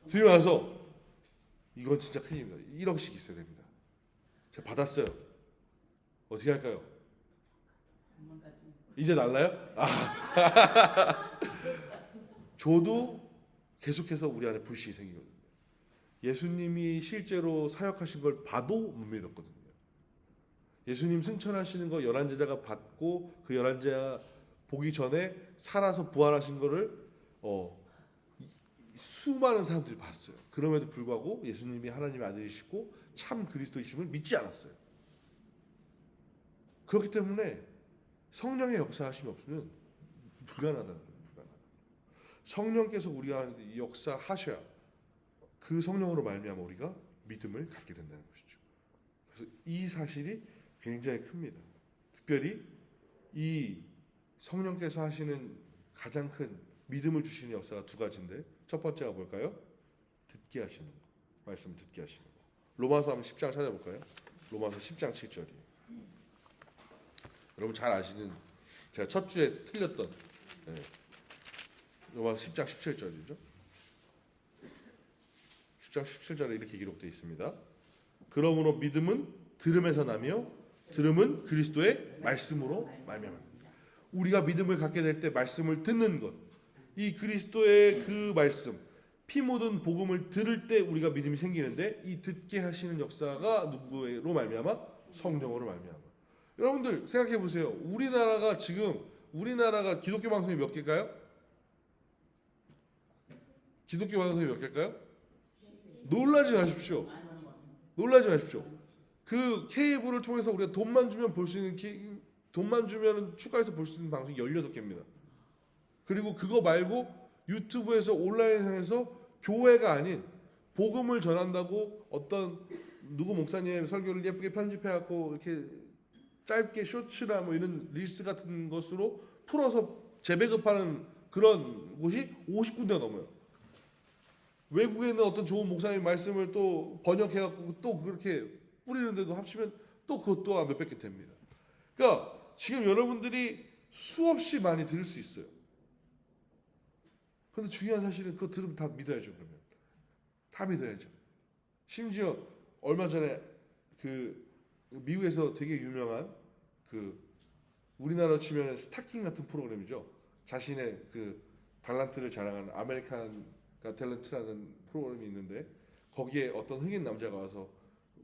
드리고 나서 이건 진짜 큰일입니다. 1억씩 있어야 됩니다. 제가 받았어요. 어떻게 할까요? 이제 날라요? 저도 계속해서 우리 안에 불신이 생기거든요. 예수님이 실제로 사역하신 걸 봐도 못 믿었거든요. 예수님 승천하시는 거 11제자가 받고 그 11제자 보기 전에 살아서 부활하신 거를 수많은 사람들이 봤어요. 그럼에도 불구하고 예수님이 하나님의 아들이시고 참 그리스도이심을 믿지 않았어요. 그렇기 때문에 성령의 역사하심이 없으면 불가능하다는 거예요. 불가능하다. 성령께서 우리 안에 역사하셔야 그 성령으로 말미암아 우리가 믿음을 갖게 된다는 것이죠. 그래서 이 사실이 굉장히 큽니다. 특별히 이 성령께서 하시는 가장 큰 믿음을 주시는 역사가 두 가지인데, 첫 번째가 뭘까요? 듣게 하시는 거. 말씀을 듣게 하시는 거. 로마서 한번 10장 찾아볼까요? 로마서 10장 7절이에요. 여러분 잘 아시는, 제가 첫 주에 틀렸던 로마서 10장 17절이죠. 10장 17절에 이렇게 기록되어 있습니다. 그러므로 믿음은 들음에서 나며 들음은 그리스도의 말씀으로 말미암아. 우리가 믿음을 갖게 될 때 말씀을 듣는 것, 이 그리스도의 그 말씀, 피 묻은 복음을 들을 때 우리가 믿음이 생기는데, 이 듣게 하시는 역사가 누구로 말미암아? 성령으로 말미암아. 여러분들 생각해 보세요. 우리나라가 지금 우리나라가 기독교 방송이 몇 개일까요? 기독교 방송이 몇 개일까요? 놀라지 마십시오. 놀라지 마십시오. 그 케이블을 통해서 우리가 돈만 주면 볼 수 있는 돈만 주면 추가해서 볼 수 있는 방송이 16개입니다. 그리고 그거 말고 유튜브에서 온라인상에서 교회가 아닌 복음을 전한다고 어떤 누구 목사님의 설교를 예쁘게 편집해갖고 이렇게 짧게 쇼츠나 뭐 이런 릴스 같은 것으로 풀어서 재배급하는 그런 곳이 50군데가 넘어요. 외국에 있는 어떤 좋은 목사님 말씀을 또 번역해갖고 또 그렇게 뿌리는데도 합치면 또 그것 또한 몇백 개 됩니다. 그러니까 지금 여러분들이 수없이 많이 들을 수 있어요. 그런데 중요한 사실은 그거 들으면 다 믿어야죠. 그러면 다 믿어야죠. 심지어 얼마 전에 그 미국에서 되게 유명한 그 우리나라로 치면 스타킹 같은 프로그램이죠. 자신의 그 달란트를 자랑하는 아메리칸 탤런트라는 프로그램이 있는데 거기에 어떤 흑인 남자가 와서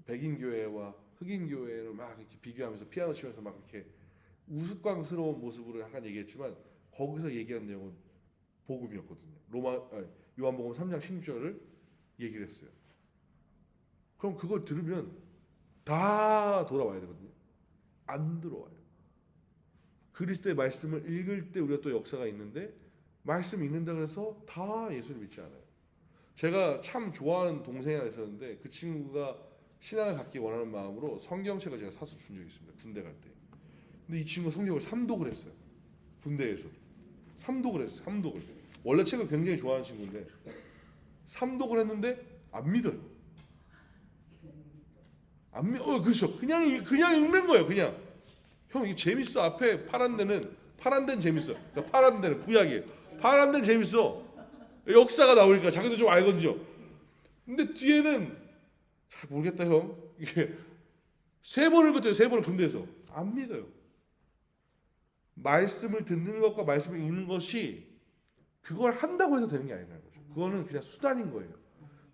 백인 교회와 흑인 교회를 막 이렇게 비교하면서 피아노 치면서 막 이렇게 우스꽝스러운 모습으로 약간 얘기했지만 거기서 얘기한 내용은 복음이었거든요. 요한복음 3장 16절을 얘기를 했어요. 그럼 그걸 들으면 다 돌아와야 되거든요. 안 들어와요. 그리스도의 말씀을 읽을 때 우리가 또 역사가 있는데 말씀 읽는다 그래서 다 예수를 믿지 않아요. 제가 참 좋아하는 동생이 하나 있었는데 그 친구가 신앙을 갖기 원하는 마음으로 성경책을 제가 사서 준 적이 있습니다. 군대 갈 때. 근데 이 친구가 성경을 3독을 했어요. 군대에서 3독을 했어요. 3독을. 원래 책을 굉장히 좋아하는 친구인데 3독을 했는데 안 믿어요. 그렇죠. 그냥 읽는 거예요. 그냥 형 이게 재밌어. 앞에 파란 데는 재밌어. 그러니까 파란 데는 구약이에요. 파란 데는 재밌어. 역사가 나오니까 자기도 좀 알거든요. 근데 뒤에는 잘 모르겠다 형. 이게 3번 읽었대요. 3번을 군대에서 안 믿어요. 말씀을 듣는 것과 말씀을 읽는 것이 그걸 한다고 해서 되는 게 아니라는 거죠. 그거는 그냥 수단인 거예요.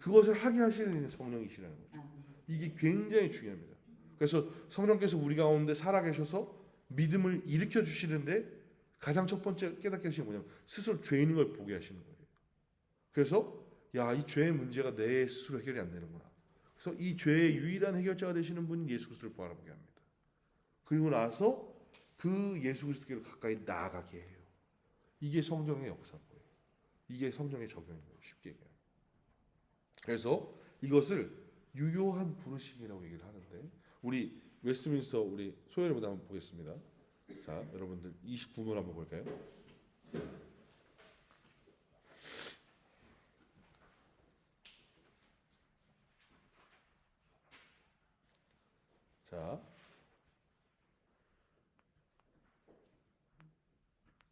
그것을 하게 하시는 성령이시라는 거죠. 이게 굉장히 중요합니다. 그래서 성령께서 우리 가운데 살아계셔서 믿음을 일으켜 주시는데 가장 첫 번째 깨닫게 하시는 게 뭐냐면 스스로 죄인인 걸 보게 하시는 거예요. 그래서 이 죄의 문제가 내 스스로 해결이 안 되는구나. 그래서 이 죄의 유일한 해결자가 되시는 분이 예수 그리스도를 바라보게 합니다. 그리고 나서 그 예수 그리스도께로 가까이 나아가게 해요. 이게 성령의 역사인 거예요. 이게 성령의 적용인 거예요. 쉽게 얘기하면. 그래서 이것을 유효한 부르심이라고 얘기를 하는데 우리 웨스트민스터 우리 소연이 무대 한번 보겠습니다. 자, 여러분들 29분 한번 볼까요? 자,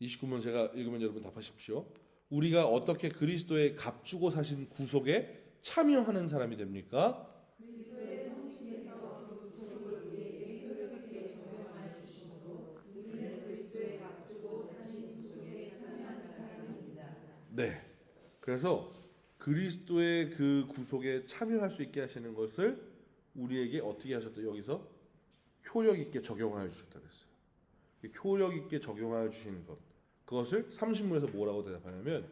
29문 제가 읽으면 여러분 답하십시오. 우리가 어떻게 그리스도의 값주고 사신 구속에 참여하는 사람이 됩니까? 그리스도의 성신께서 그 구속을 우리에게 효력있게 적용하여 주심으로 우리는 그리스도의 값주고 사신 구속에 참여하는 사람입니다. 네. 그래서 그리스도의 그 구속에 참여할 수 있게 하시는 것을 우리에게 어떻게 하셨다? 여기서 효력 있게 적용하여 주셨다 그랬어요. 효력 있게 적용하여 주시는 것. 그것을 30문에서 뭐라고 대답하냐면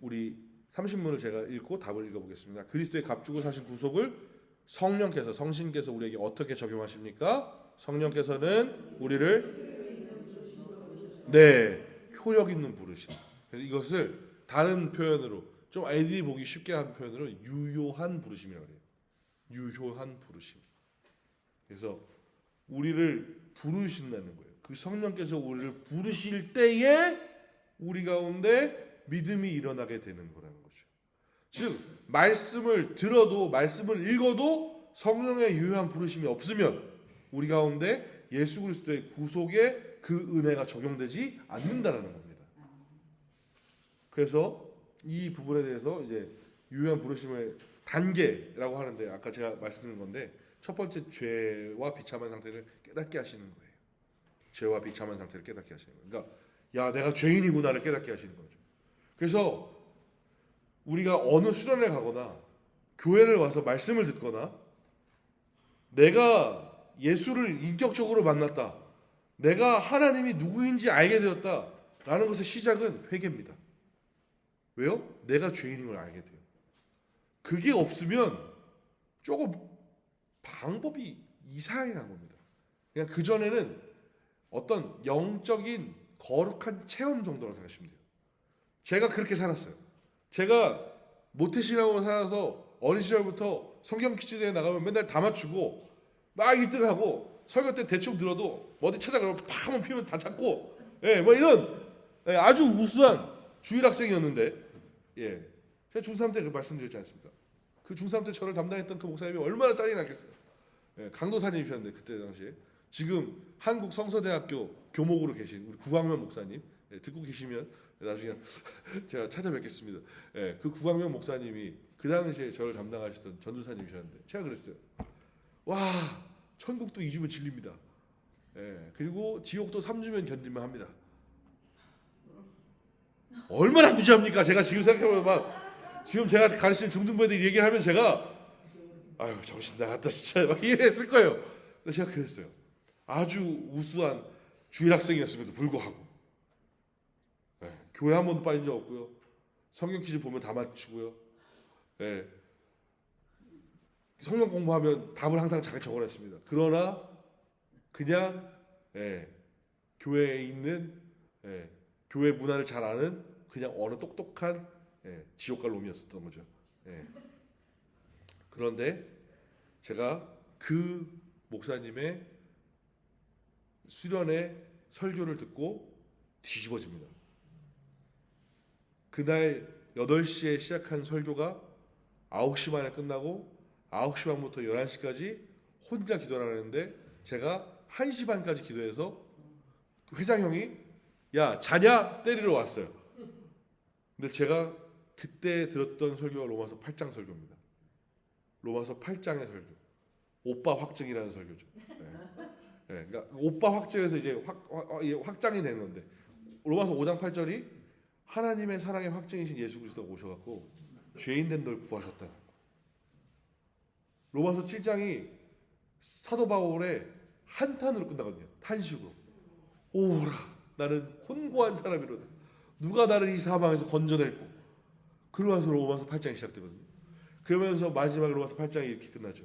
우리 30문을 제가 읽고 답을 읽어보겠습니다. 그리스도의 값주고 사신 구속을 성신께서 우리에게 어떻게 적용하십니까? 성령께서는 우리를 효력 있는 부르심. 그래서 이것을 다른 표현으로 좀 아이들이 보기 쉽게 한 표현으로 유효한 부르심이라고 해요. 유효한 부르심. 그래서 우리를 부르신다는 거예요. 그 성령께서 우리를 부르실 때에 우리 가운데 믿음이 일어나게 되는 거라는 거죠. 즉 말씀을 들어도 말씀을 읽어도 성령의 유효한 부르심이 없으면 우리 가운데 예수 그리스도의 구속에 그 은혜가 적용되지 않는다라는 겁니다. 그래서 이 부분에 대해서 이제 유효한 부르심의 단계라고 하는데 아까 제가 말씀드린 건데 첫 번째 죄와 비참한 상태를 깨닫게 하시는 거예요. 죄와 비참한 상태를 깨닫게 하시는 거예요. 그러니까 야 내가 죄인이구나를 깨닫게 하시는 거죠. 그래서 우리가 어느 수련회 가거나 교회를 와서 말씀을 듣거나 내가 예수를 인격적으로 만났다. 내가 하나님이 누구인지 알게 되었다라는 것의 시작은 회개입니다. 왜요? 내가 죄인인 걸 알게 돼요. 그게 없으면 조금 방법이 이상하게 간 겁니다. 그냥 그전에는 어떤 영적인 거룩한 체험 정도로 생각하시면 돼요. 제가 그렇게 살았어요. 제가 모태신앙으로 살아서 어린 시절부터 성경 퀴즈대회 나가면 맨날 다 맞추고 막 1등하고 설교 때 대충 들어도 어디 찾아가면 팍 한번 피면 다 찾고 뭐 이런 아주 우수한 주일 학생이었는데 제가 중3 때 그 말씀드렸지 않습니까? 그 중3 때 저를 담당했던 그 목사님이 얼마나 짜증이 났겠어요. 강도사님이셨는데 그때 당시에 지금 한국 성서대학교 교목으로 계신 우리 구광면 목사님 듣고 계시면 나중에 제가 찾아뵙겠습니다. 그 구광면 목사님이 그 당시에 저를 담당하시던 전도사님이셨는데 제가 그랬어요. 와, 천국도 2주면 진립니다. 그리고 지옥도 3주면 견딜만 합니다. 얼마나 무지합니까? 제가 지금 생각해보면 막 지금 제가 가르치는 중등부애들이 얘기를 하면 제가 아유 정신 나갔다 진짜 막 이랬을 거예요. 근데 제가 그랬어요. 아주 우수한 주일 학생이었음에도 불구하고 교회 한 번도 빠진 적 없고요. 성경 퀴즈 보면 다 맞추고요. 성경 공부하면 답을 항상 잘 적어냈습니다. 그러나 그냥 교회에 있는 교회 문화를 잘 아는 그냥 어느 똑똑한 지옥갈 놈이었었던 거죠. 그런데 제가 그 목사님의 수련회 설교를 듣고 뒤집어집니다. 그날 8시에 시작한 설교가 9시 반에 끝나고 9시 반부터 11시까지 혼자 기도를 하는데 제가 1시 반까지 기도해서 회장형이 야 자냐 때리러 왔어요. 근데 제가 그때 들었던 설교가 로마서 8장 설교입니다. 로마서 8장의 설교. 오빠 확증이라는 설교죠. 그러니까 오빠 확증에서 이제 확장이 되는 건데 로마서 5장 8절이 하나님의 사랑의 확증이신 예수 그리스도가 오셔갖고 죄인된 널 구하셨다. 로마서 7장이 사도 바울의 한탄으로 끝나거든요. 탄식으로. 오라 나는 혼고한 사람이로다. 누가 나를 이 사망에서 건져낼꼬. 그러면서 로마서 8장이 시작되거든요. 그러면서 마지막에 로마서 8장이 이렇게 끝나죠.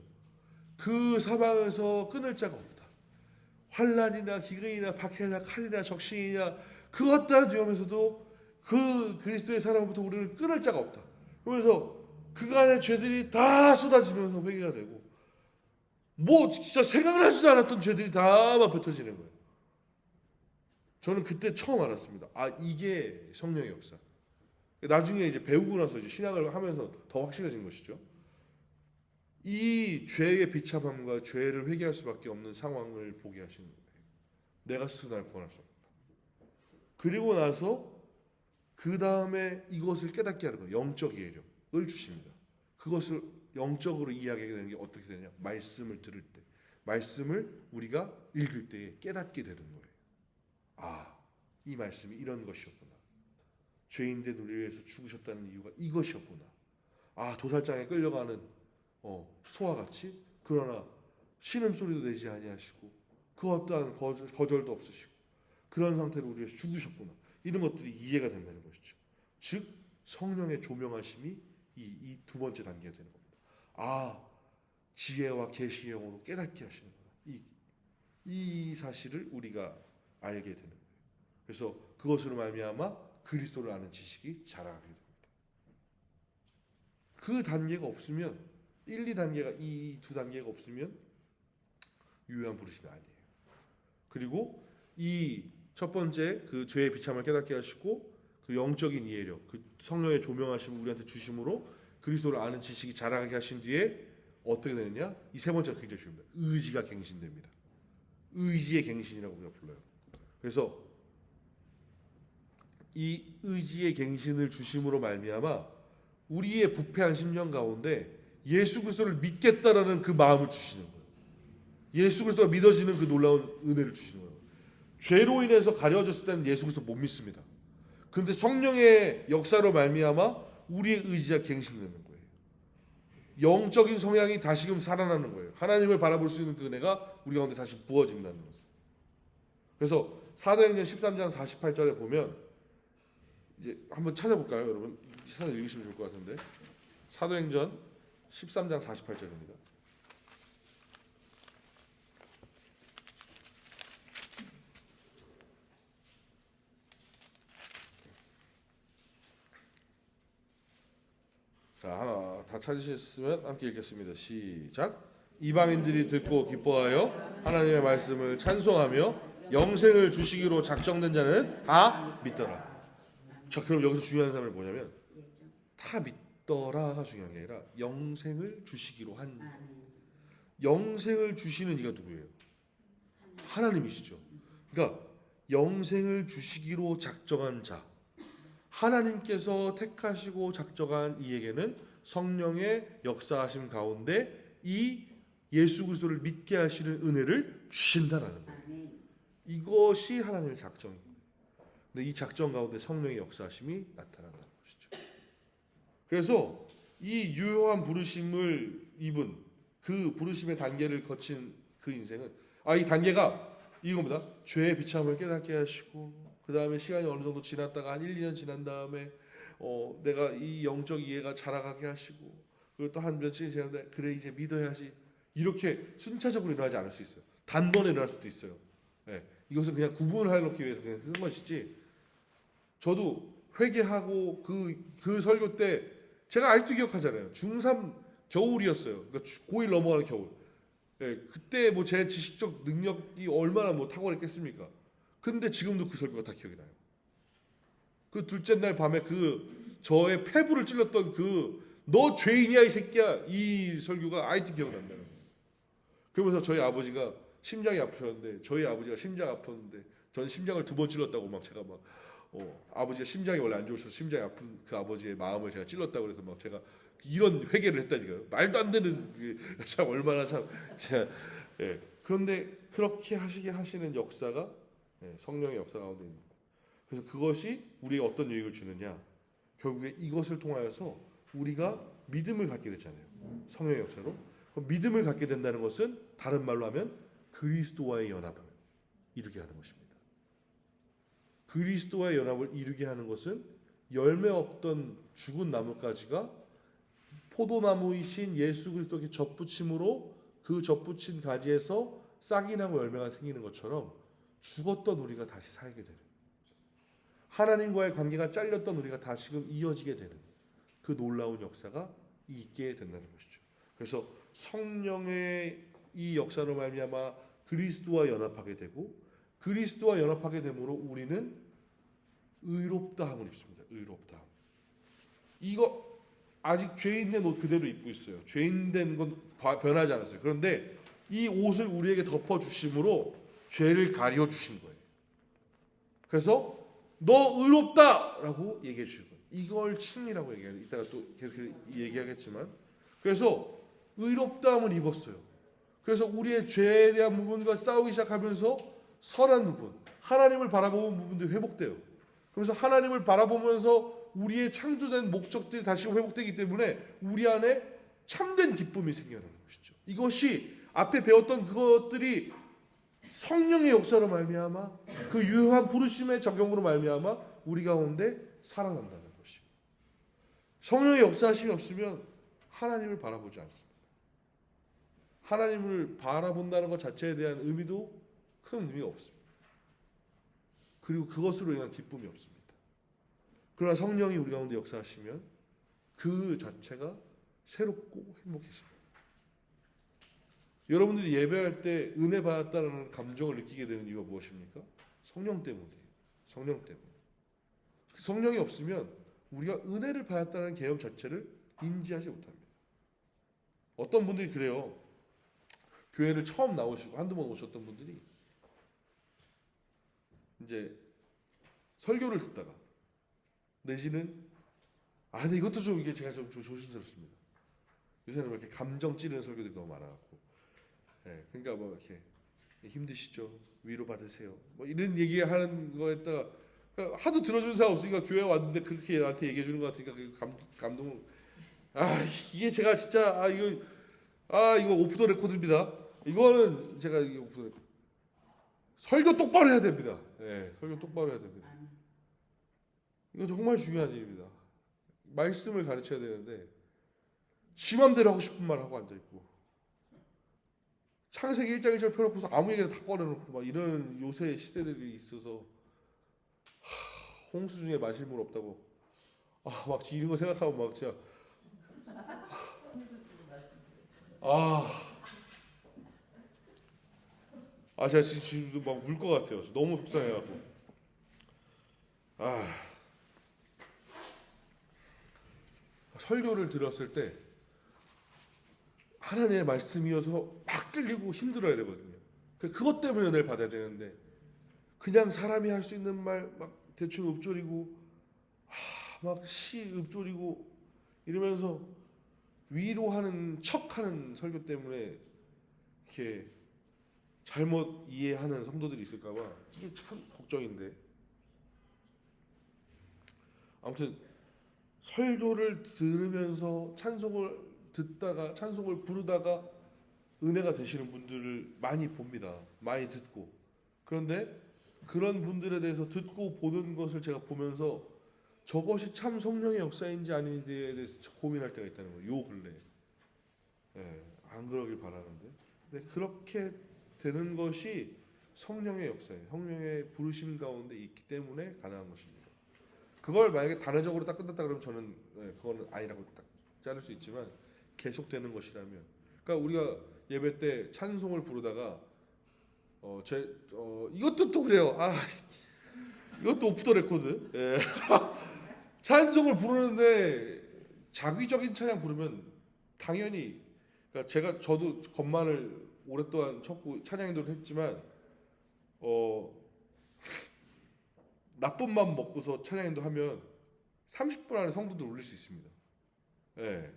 그 사망에서 끊을 자가 없다. 환난이나 기근이나 박해나 칼이나 적신이나 그것 다 위험에서도 그 그리스도의 사랑으로부터 우리를 끊을 자가 없다. 그러면서 그간의 죄들이 다 쏟아지면서 회개가 되고 뭐 진짜 생각나지도 않았던 죄들이 다 막 뱉어지는 거예요. 저는 그때 처음 알았습니다. 아 이게 성령의 역사. 나중에 이제 배우고 나서 이제 신학을 하면서 더 확실해진 것이죠. 이 죄의 비참함과 죄를 회개할 수밖에 없는 상황을 보게 하시는 거예요. 내가 스스로 나를 구원할 수 없다. 그리고 나서 그 다음에 이것을 깨닫게 하는 거예요. 영적 이해력을 주십니다. 그것을 영적으로 이해하게 되는 게 어떻게 되냐? 말씀을 들을 때, 말씀을 우리가 읽을 때에 깨닫게 되는 거예요. 아, 이 말씀이 이런 것이었구나. 죄인된 우리를 위해서 죽으셨다는 이유가 이것이었구나. 아, 도살장에 끌려가는 소와 같이 그러나 신음소리도 내지 아니하시고 그 어떠한 거절도 없으시고 그런 상태로 우리를 위해서 죽으셨구나. 이런 것들이 이해가 된다는 것이죠. 즉 성령의 조명하심이 이 두 번째 단계가 되는 겁니다. 아, 지혜와 계시의 영으로 깨닫게 하시는구나. 이 사실을 우리가 알게 되는 거예요. 그래서 그것으로 말미암아 그리스도를 아는 지식이 자라게 됩니다. 그 단계가 없으면 1, 2단계가 이 두 단계가 없으면 유효한 부르심이 아니에요. 그리고 이 첫 번째 그 죄의 비참을 깨닫게 하시고 그 영적인 이해력, 그 성령의 조명하심을 우리한테 주심으로 그리스도를 아는 지식이 자라게 하신 뒤에 어떻게 되느냐? 이 세 번째가 굉장히 중요합니다. 의지가 갱신됩니다. 의지의 갱신이라고 우리가 불러요. 그래서 이 의지의 갱신을 주심으로 말미암아 우리의 부패한 심령 가운데 예수 그리스도를 믿겠다라는 그 마음을 주시는 거예요. 예수 그리스도가 믿어지는 그 놀라운 은혜를 주시는 거예요. 죄로 인해서 가려졌을 때는 예수 그리스도 못 믿습니다. 그런데 성령의 역사로 말미암아 우리의 의지가 갱신되는 거예요. 영적인 성향이 다시금 살아나는 거예요. 하나님을 바라볼 수 있는 그 은혜가 우리 가운데 다시 부어진다는 것을. 그래서 사도행전 13장 48절에 보면 이제 한번 찾아볼까요, 여러분? 찾아 읽으시면 좋을 것 같은데. 사도행전 13장 48절입니다. 자, 하나 다 찾으셨으면 함께 읽겠습니다. 시작. 이방인들이 듣고 기뻐하여 하나님의 말씀을 찬송하며 영생을 주시기로 작정된 자는 다 믿더라. 자, 그럼 여기서 중요한 사람이 뭐냐면 다 믿더라가 중요한 게 아니라 영생을 주시기로 한, 영생을 주시는 이가 누구예요? 하나님이시죠. 그러니까 영생을 주시기로 작정한 자, 하나님께서 택하시고 작정한 이에게는 성령의 역사하심 가운데 이 예수 그리스도를 믿게 하시는 은혜를 주신다라는 거예요. 이것이 하나님의 작정입니다. 근데 이 작정 가운데 성령의 역사하심이 나타난다는 것이죠. 그래서 이 유효한 부르심을 입은, 그 부르심의 단계를 거친 그 인생은, 이 단계가 이겁니다. 죄의 비참을 깨닫게 하시고, 그 다음에 시간이 어느 정도 지났다가 한 1, 2년 지난 다음에 내가 이 영적 이해가 자라가게 하시고, 그리고 또 한 며칠 지났는데 그래 이제 믿어야지, 이렇게 순차적으로 일어나지 않을 수 있어요. 단번에 일어날 수도 있어요. 네. 이것은 그냥 구분을 해놓기 위해서 그냥 쓰는 것이지, 저도 회개하고 그 설교 때 제가 아직도 기억하잖아요. 중3 겨울이었어요. 그러니까 고1 넘어가는 겨울. 네. 그때 뭐 제 지식적 능력이 얼마나 뭐 탁월했겠습니까? 근데 지금도 그 설교가 다 기억이 나요. 그 둘째 날 밤에 저의 폐부를 찔렀던 너 죄인이야 이 새끼야, 이 설교가 아직도 기억난다는 거예요. 그러면서 저희 아버지가 심장이 아프셨는데, 저희 아버지가 심장 아팠는데 저는 심장을 2번 찔렀다고 막 제가 막 아버지가 심장이 원래 안 좋으셔서 심장이 아픈 그 아버지의 마음을 제가 찔렀다고 그래서 막 제가 이런 회개를 했다니까요. 말도 안 되는, 참 얼마나 참 제가, 예. 그런데 그렇게 하시게 하시는 역사가, 성령의 역사 가운데 있는 거예요. 그래서 그것이 우리에게 어떤 유익을 주느냐, 결국에 이것을 통하여서 우리가 믿음을 갖게 되잖아요. 성령의 역사로. 그럼 믿음을 갖게 된다는 것은 다른 말로 하면 그리스도와의 연합을 이루게 하는 것입니다. 그리스도와의 연합을 이루게 하는 것은 열매 없던 죽은 나뭇가지가 포도나무이신 예수 그리스도께 접붙임으로 그 접붙인 가지에서 싹이 나고 열매가 생기는 것처럼 죽었던 우리가 다시 살게 되는, 하나님과의 관계가 잘렸던 우리가 다시금 이어지게 되는 그 놀라운 역사가 있게 된다는 것이죠. 그래서 성령의 이 역사로 말미암아 그리스도와 연합하게 되고, 그리스도와 연합하게 되므로 우리는 의롭다함을 입습니다. 의롭다함. 이거 아직 죄인된 옷 그대로 입고 있어요. 죄인된 건 변하지 않았어요. 그런데 이 옷을 우리에게 덮어 주심으로 죄를 가려 주신 거예요. 그래서 너 의롭다라고 얘기해 주신 거예요. 이걸 칭이라고 얘기해요. 이따가 또 계속 얘기하겠지만, 그래서 의롭다함을 입었어요. 그래서 우리의 죄에 대한 부분과 싸우기 시작하면서 선한 부분, 하나님을 바라보는 부분들이 회복돼요. 그래서 하나님을 바라보면서 우리의 창조된 목적들이 다시 회복되기 때문에 우리 안에 참된 기쁨이 생겨나는 것이죠. 이것이 앞에 배웠던 그것들이 성령의 역사로 말미암아, 그 유효한 부르심의 적용으로 말미암아 우리 가운데 살아난다는 것이. 성령의 역사하심이 없으면 하나님을 바라보지 않습니다. 하나님을 바라본다는 것 자체에 대한 의미도 큰 의미가 없습니다. 그리고 그것으로 인한 기쁨이 없습니다. 그러나 성령이 우리 가운데 역사하시면 그 자체가 새롭고 행복해집니다. 여러분들이 예배할 때 은혜 받았다는 감정을 느끼게 되는 이유가 무엇입니까? 성령 때문이에요. 성령 때문에. 성령이 없으면 우리가 은혜를 받았다는 개념 자체를 인지하지 못합니다. 어떤 분들이 그래요. 교회를 처음 나오시고 한두 번 오셨던 분들이 이제 설교를 듣다가 내지는 근데 이것도 좀 이게 제가 좀 조심스럽습니다. 요새는 이렇게 감정 찌르는 설교들이 너무 많아갖고, 그러니까 뭐 이렇게 힘드시죠? 위로 받으세요. 뭐 이런 얘기하는 거에다가 그러니까 하도 들어주는 사람 없으니까 교회 왔는데 그렇게 나한테 얘기해 주는 것 같으니까 감동을. 이게 제가 진짜 이거 오프 더 레코드입니다. 이거는 제가 이게 오프 더 레코드. 설교 똑바로 해야 됩니다. 예, 설교 똑바로 해야 됩니다. 아멘. 이거 정말 중요한 일입니다. 말씀을 가르쳐야 되는데 지 맘대로 하고 싶은 말 하고 앉아 있고 창세기 1장 1절 펴놓고서 아무 얘기나 다 꺼내놓고 막 이런 요새 시대들이 있어서 홍수 중에 마실 물 없다고 막 이런 거 생각하면 막 진짜 제가 지금 막 울 것 같아요. 너무 속상해갖고 설교를 들었을 때 하나님의 말씀이어서 막 끌리고 힘들어야 되거든요. 그것 때문에 은혜를 받아야 되는데 그냥 사람이 할 수 있는 말 막 대충 읊조리고 막 시 읊조리고 이러면서 위로하는 척하는 설교 때문에 이렇게 잘못 이해하는 성도들이 있을까봐 이게 참 걱정인데 아무튼 설교를 들으면서 찬송을 듣다가 찬송을 부르다가 은혜가 되시는 분들을 많이 봅니다. 많이 듣고 그런데 그런 분들에 대해서 듣고 보는 것을 제가 보면서 저것이 참 성령의 역사인지 아닌지에 대해서 고민할 때가 있다는 거예요. 요 근래 안 그러길 바라는데 근데 그렇게 되는 것이 성령의 역사예요. 성령의 부르심 가운데 있기 때문에 가능한 것입니다. 그걸 만약에 단회적으로 딱 끝났다 그러면 저는 그거는 아니라고 딱 자를 수 있지만 계속되는 것이라면 그러니까 우리가 예배 때 찬송을 부르다가 이것도 또 그래요. 이것도 오프 더 레코드. 예. 찬송을 부르는데 자기적인 찬양 부르면 당연히 그러니까 저도 건반을 오랫동안 쳤고 찬양 인도를 했지만 나쁜 맘 먹고서 찬양 인도 하면 30분 안에 성도들 울릴 수 있습니다. 예.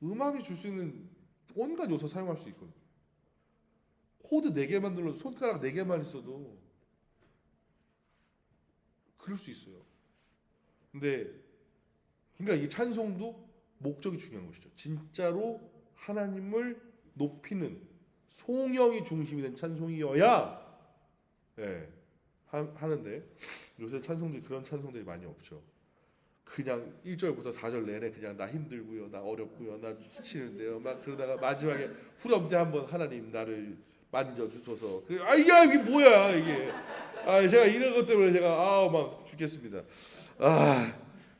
음악이 줄 수 있는 온갖 요소 사용할 수 있거든요. 코드 4개만 눌러도 손가락 4개만 있어도 그럴 수 있어요. 근데 그러니까 이 찬송도 목적이 중요한 것이죠. 진짜로 하나님을 높이는 송영이 중심이 된 찬송이어야 하는데 요새 찬송들이 그런 찬송들이 많이 없죠. 그냥 1절부터 4절 내내 그냥 나 힘들고요, 나 어렵고요, 나 지치는데요, 막 그러다가 마지막에 후렴때 한번 하나님 나를 만져주소서. 이게 뭐야 이게? 제가 이런 것 때문에 제가 막 죽겠습니다.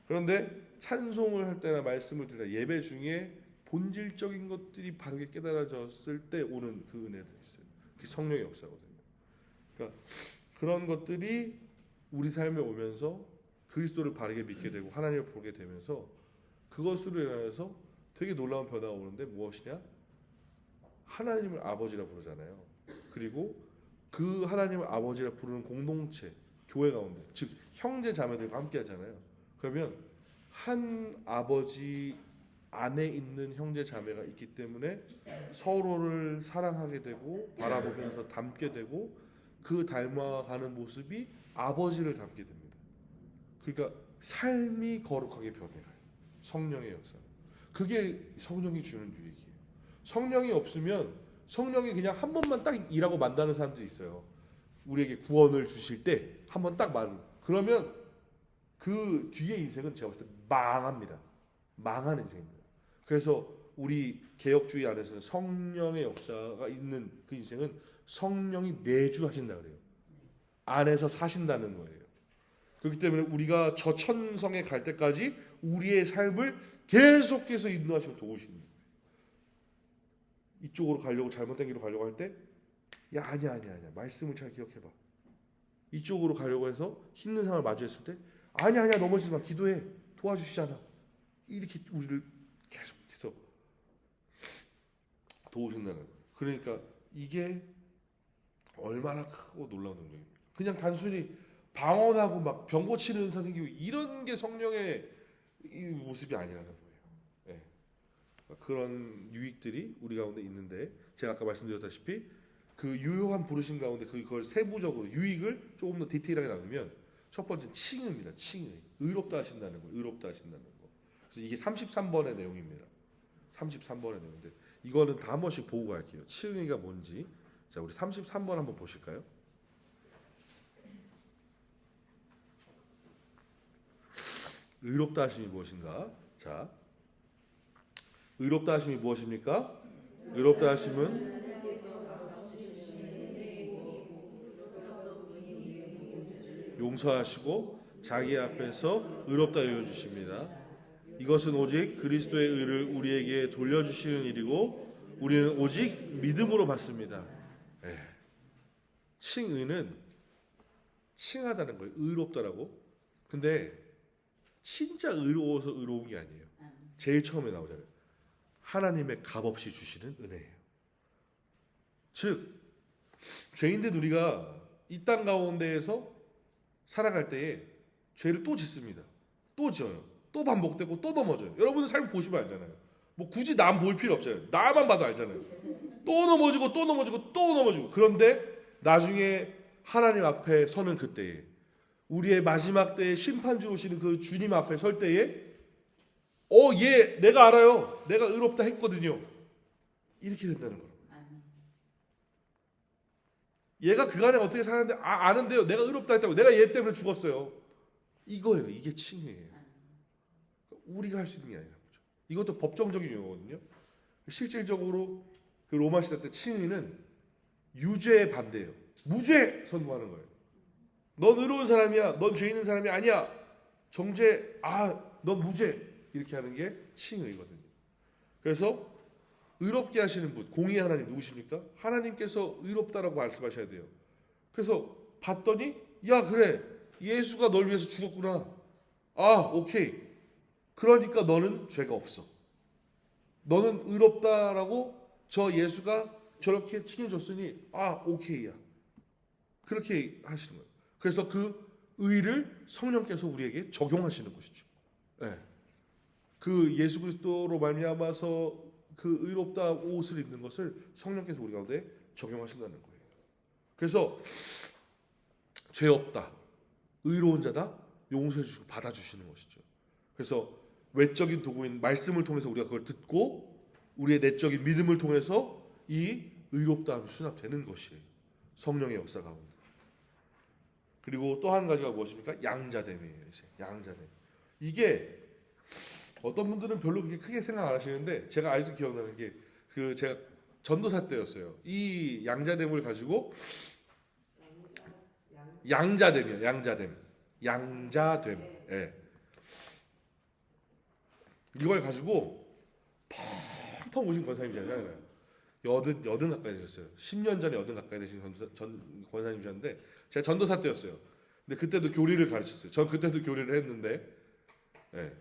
그런데 찬송을 할 때나 말씀을 들을 때 예배 중에 본질적인 것들이 바르게 깨달아졌을 때 오는 그 은혜들이 있어요. 그게 성령의 역사거든요. 그러니까 그런 것들이 우리 삶에 오면서 그리스도를 바르게 믿게 되고 하나님을 보게 되면서 그것으로 인하여서 되게 놀라운 변화가 오는데 무엇이냐? 하나님을 아버지라 부르잖아요. 그리고 그 하나님을 아버지라 부르는 공동체, 교회 가운데 즉 형제 자매들과 함께 하잖아요. 그러면 한 아버지 안에 있는 형제 자매가 있기 때문에 서로를 사랑하게 되고 바라보면서 닮게 되고 그 닮아가는 모습이 아버지를 닮게 됩니다. 그러니까 삶이 거룩하게 변해가요. 성령의 역사. 그게 성령이 주는 유익이에요. 성령이 없으면 성령이 그냥 한 번만 딱 일하고 만다는 사람들이 있어요. 우리에게 구원을 주실 때 한 번 딱 말을 그러면 그 뒤에 인생은 제가 봤을 때 망합니다. 망한 인생입니다. 그래서 우리 개혁주의 안에서는 성령의 역사가 있는 그 인생은 성령이 내주하신다 그래요. 안에서 사신다는 거예요. 그렇기 때문에 우리가 저 천성에 갈 때까지 우리의 삶을 계속해서 인도하시고 도우십니다. 이쪽으로 가려고 잘못된 길로 가려고 할 때 아니야 말씀을 잘 기억해봐. 이쪽으로 가려고 해서 힘든 상황을 마주했을 때 아니야 넘어지지 마. 기도해. 도와주시잖아. 이렇게 우리를 계속해서 도우신다는 거예요. 그러니까 이게 얼마나 크고 놀라운 능력입니까? 그냥 단순히 방언하고 막 병 고치는 은사 생기고 이런 게 성령의 이 모습이 아니라는 거예요. 그런 유익들이 우리 가운데 있는데 제가 아까 말씀드렸다시피 그 유효한 부르심 가운데 그걸 세부적으로 유익을 조금 더 디테일하게 나누면 첫 번째는 칭의입니다. 칭의. 의롭다 하신다는 거. 의롭다 하신다는 거. 그래서 이게 33번의 내용입니다. 33번의 내용인데 이거는 다 한 번씩 보고 갈게요. 칭의가 뭔지. 자, 우리 33번 한번 보실까요? 의롭다 하심이 무엇인가? 자, 의롭다 하심이 무엇입니까? 의롭다 하심은 용서하시고 자기 앞에서 의롭다 여겨 주십니다. 이것은 오직 그리스도의 의를 우리에게 돌려주시는 일이고 우리는 오직 믿음으로 받습니다. 예. 칭의는 칭하다는 거예요. 의롭다라고. 근데 진짜 의로워서 의로운 게 아니에요. 제일 처음에 나오잖아요. 하나님의 값없이 주시는 은혜예요. 즉 죄인된 우리가 이 땅 가운데에서 살아갈 때에 죄를 또 짓습니다. 또 지어요. 또 반복되고 또 넘어져요. 여러분은 삶 보시면 알잖아요. 뭐 굳이 남 볼 필요 없잖아요. 나만 봐도 알잖아요. 또 넘어지고 또 넘어지고 또 넘어지고. 그런데 나중에 하나님 앞에 서는 그때에 우리의 마지막 때에 심판주 오시는 그 주님 앞에 설 때에 얘 내가 알아요. 내가 의롭다 했거든요. 이렇게 된다는 거예요. 얘가 그간에 어떻게 살았는데 아는데요. 내가 의롭다 했다고. 내가 얘 때문에 죽었어요. 이거예요. 이게 칭의예요. 우리가 할 수 있는 게 아니라 거죠. 이것도 법정적인 용어거든요. 실질적으로 그 로마 시대 때 칭의는 유죄에 반대예요. 무죄 선고하는 거예요. 넌 의로운 사람이야. 넌 죄 있는 사람이 아니야. 정죄. 넌 무죄. 이렇게 하는 게 칭의거든요. 그래서 의롭게 하시는 분, 공의의 하나님 누구십니까? 하나님께서 의롭다라고 말씀하셔야 돼요. 그래서 봤더니 야 그래 예수가 널 위해서 죽었구나. 오케이. 그러니까 너는 죄가 없어. 너는 의롭다라고 저 예수가 저렇게 칭해줬으니 오케이야. 그렇게 하시는 거예요. 그래서 그 의를 성령께서 우리에게 적용하시는 것이죠. 네. 그 예수 그리스도로 말미암아서 그 의롭다 옷을 입는 것을 성령께서 우리 가운데 적용하신다는 거예요. 그래서 죄 없다, 의로운 자다, 용서해 주시고 받아주시는 것이죠. 그래서 외적인 도구인 말씀을 통해서 우리가 그걸 듣고 우리의 내적인 믿음을 통해서 이 의롭다함이 수납되는 것이에요. 성령의 역사 가운데. 그리고 또 한 가지가 무엇입니까? 양자됨이에요. 이제 양자됨. 이게 어떤 분들은 별로 그렇게 크게 생각 안 하시는데 제가 아직도 기억나는 게 제가 전도사 때였어요. 이 양자됨을 가지고 양자됨이에요. 양자됨. 예. 이걸 가지고 펑펑 오신 권사님이잖아요. 80 가까이 되셨어요. 10년 전에 80 가까이 되신 권사님이셨는데 제가 전도사 때였어요. 근데 그때도 교리를 가르쳤어요. 전 그때도 교리를 했는데 예.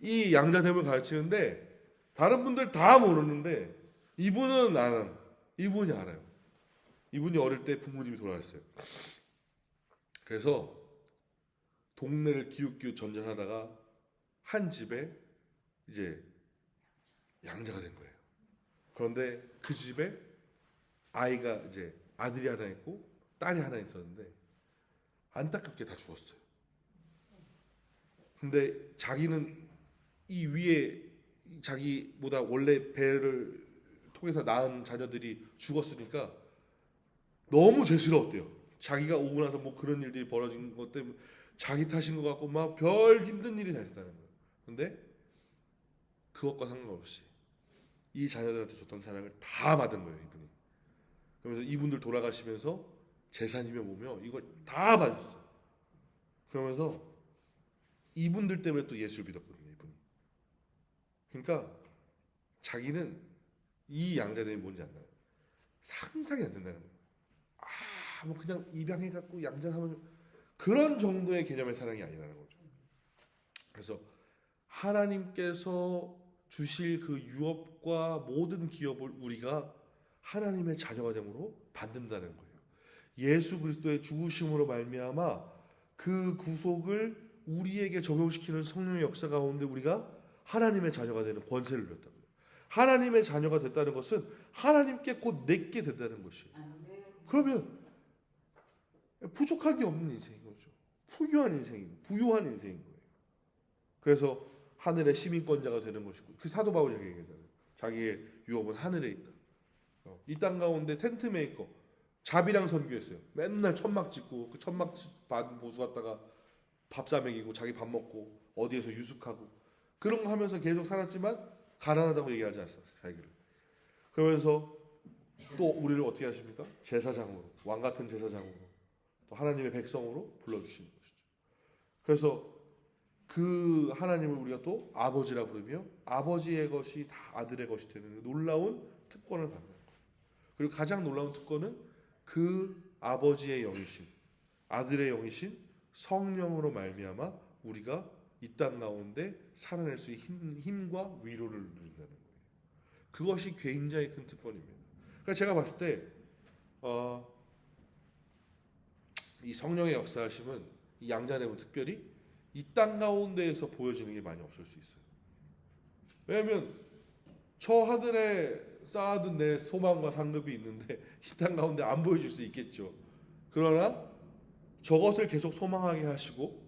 이 양자됨을 가르치는데 다른 분들 다 모르는데 이분은 아는, 이분이 알아요. 이분이 어릴 때 부모님이 돌아가셨어요. 그래서 동네를 기웃기웃 전전하다가 한 집에 이제 양자가 된 거예요. 그런데 그 집에 아이가 이제 아들이 하나 있고 딸이 하나 있었는데 안타깝게 다 죽었어요. 근데 자기는 이 위에 자기보다 원래 배를 통해서 낳은 자녀들이 죽었으니까 너무 죄스러웠대요. 자기가 오고 나서 뭐 그런 일들이 벌어진 것 때문에 자기 탓인 것 같고 막 별 힘든 일이 다 있었다는 거예요. 근데 그것과 상관없이 이 자녀들한테 줬던 사랑을 다 받은 거예요, 이분이. 그러면서 이분들 돌아가시면서 재산이며 뭐며 이걸 다 받았어요. 그러면서 이분들 때문에 또 예수를 믿었거든요, 이분이. 그러니까 자기는 이 양자됨이 뭔지 안 나요. 상상이 안 된다는 거예요. 뭐 그냥 입양해갖고 양자하면 그런 정도의 개념의 사랑이 아니라는 거죠. 그래서 하나님께서 주실 그 유업과 모든 기업을 우리가 하나님의 자녀가 됨으로 받는다는 거예요. 예수 그리스도의 죽으심으로 말미암아 그 구속을 우리에게 적용시키는 성령의 역사 가운데 우리가 하나님의 자녀가 되는 권세를 누렸다는 거예요. 하나님의 자녀가 됐다는 것은 하나님께 곧 내게 된다는 것이에요. 그러면 부족한 게 없는 인생인 거죠. 풍요한 인생이고 부유한 인생인 거예요. 그래서 하늘의 시민권자가 되는 것이고 그 사도 바울이 얘기하잖아요. 자기의 유업은 하늘에 있다. 이 땅 가운데 텐트 메이커 자비랑 선교했어요. 맨날 천막 짓고 그 천막 받은 보수 갖다가 밥 사 먹이고 자기 밥 먹고 어디에서 유숙하고 그런 거 하면서 계속 살았지만 가난하다고 얘기하지 않았어요. 자기를. 그러면서 또 우리를 어떻게 하십니까? 제사장으로, 왕 같은 제사장으로, 또 하나님의 백성으로 불러주시는 것이죠. 그래서 그 하나님을 우리가 또 아버지라 부르며 아버지의 것이 다 아들의 것이 되는 놀라운 특권을 받는 거예요. 그리고 가장 놀라운 특권은 그 아버지의 영이신, 아들의 영이신 성령으로 말미암아 우리가 이 땅 가운데 살아낼 수 있는 힘과 위로를 누린다는 거예요. 그것이 굉장히 큰 특권입니다. 그러니까 제가 봤을 때 이 성령의 역사하심은 이 양자됨은 특별히 이 땅 가운데에서 보여지는 게 많이 없을 수 있어요. 왜냐하면 저 하늘에 쌓아둔 내 소망과 상급이 있는데 이 땅 가운데 안 보여줄 수 있겠죠. 그러나 저것을 계속 소망하게 하시고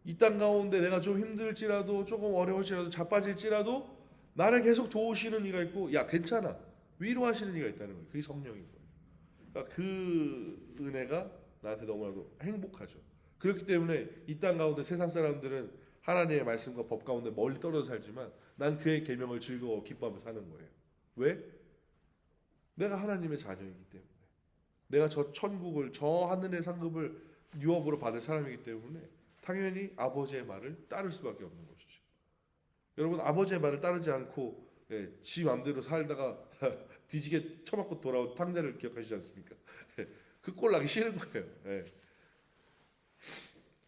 이 땅 가운데 내가 좀 힘들지라도 조금 어려울지라도 자빠질지라도 나를 계속 도우시는 이가 있고 야 괜찮아 위로하시는 이가 있다는 거예요. 그게 성령인 거예요. 그러니까 그 은혜가 나한테 너무나도 행복하죠. 그렇기 때문에 이 땅 가운데 세상 사람들은 하나님의 말씀과 법 가운데 멀리 떨어져 살지만 난 그의 계명을 즐거워 기뻐하며 사는 거예요. 왜? 내가 하나님의 자녀이기 때문에 내가 저 천국을 저 하늘의 상급을 유업으로 받을 사람이기 때문에 당연히 아버지의 말을 따를 수밖에 없는 것이죠. 여러분 아버지의 말을 따르지 않고 지 마음대로 살다가 뒤지게 처맞고 돌아온 탕자를 기억하시지 않습니까? 그 꼴 나기 싫은 거예요.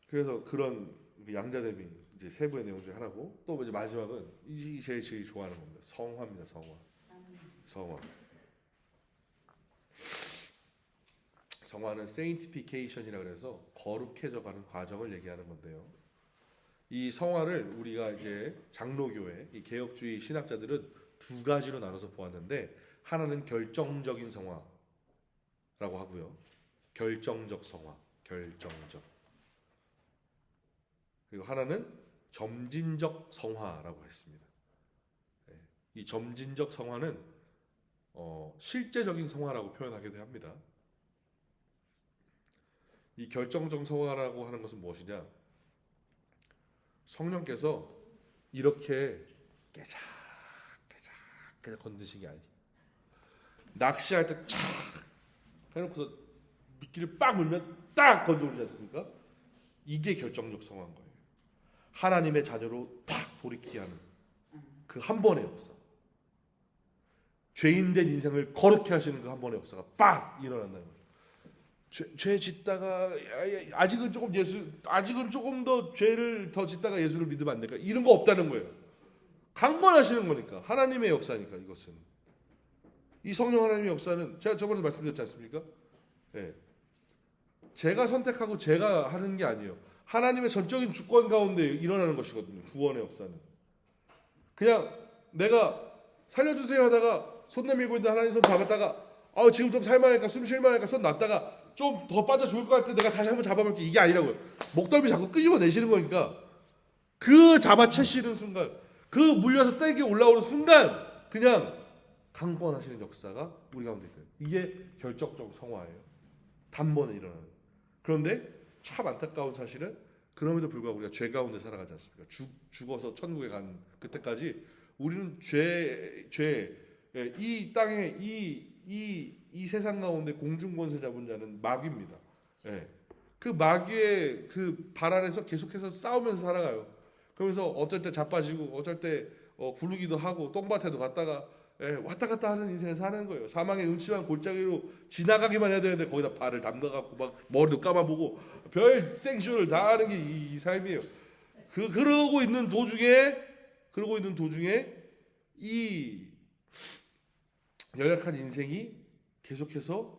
그래서 그런 양자됨이 이제 세부의 내용 중에 하나고 또 이제 마지막은 이 제일 좋아하는 겁니다. 성화입니다. 성화. 성화는 sanctification이라 그래서 거룩해져가는 과정을 얘기하는 건데요. 이 성화를 우리가 이제 장로교회 이 개혁주의 신학자들은 두 가지로 나눠서 보았는데 하나는 결정적인 성화라고 하고요. 결정적 성화, 결정적. 그리고 하나는 점진적 성화라고 했습니다. 이 점진적 성화는 실제적인 성화라고 표현하기도 합니다. 이 결정적 성화라고 하는 것은 무엇이냐? 성령께서 이렇게 깨작 건드시는 게 아니에요. 낚시할 때 쫙 해놓고서 미끼를 빡 물면 딱 건져오지 않습니까? 이게 결정적 성화인 거예요. 하나님의 자녀로 딱 돌이키게 하는 그 한 번의 역사. 죄인된 인생을 거룩해 하시는 그 한 번의 역사가 빡 일어난다는 거죠. 죄 짓다가 아직은 조금 더 죄를 더 짓다가 예수를 믿으면 안 될까? 이런 거 없다는 거예요. 강권하시는 거니까 하나님의 역사니까 이것은 이 성령 하나님의 역사는 제가 저번에 말씀드렸지 않습니까? 제가 선택하고 제가 하는 게 아니에요. 하나님의 전적인 주권 가운데 일어나는 것이거든요. 구원의 역사는 그냥 내가 살려주세요 하다가 손 내밀고 있는 하나님 손 잡았다가 지금 좀 살만하니까 숨 쉴만하니까 손 놨다가 좀 더 빠져 죽을 것 같아 내가 다시 한번 잡아볼게 이게 아니라고요. 목덜미 자꾸 끄집어내시는 거니까 그 잡아채시는 순간 그 물려서 떼기 올라오는 순간 그냥 강권하시는 역사가 우리 가운데 있어요. 이게 결정적 성화예요. 단번에 일어나는. 그런데 참 안타까운 사실은 그럼에도 불구하고 우리가 죄 가운데 살아가지 않습니까? 죽어서 천국에 간 그때까지 우리는 이 땅에 이 세상 가운데 공중권세 잡은 자는 마귀입니다. 그 마귀의 그 발 안에서 계속해서 싸우면서 살아가요. 그러면서 어쩔 때 자빠지고 어쩔 때 굴르기도 하고 똥밭에도 갔다가 왔다 갔다 하는 인생을 사는 거예요. 사망의 음침한 골짜기로 지나가기만 해야 되는데 거기다 발을 담가갖고 막 머리도 감아보고 별 생쇼를 다 하는 게 이 삶이에요. 그러고 있는 도중에 이 연약한 인생이 계속해서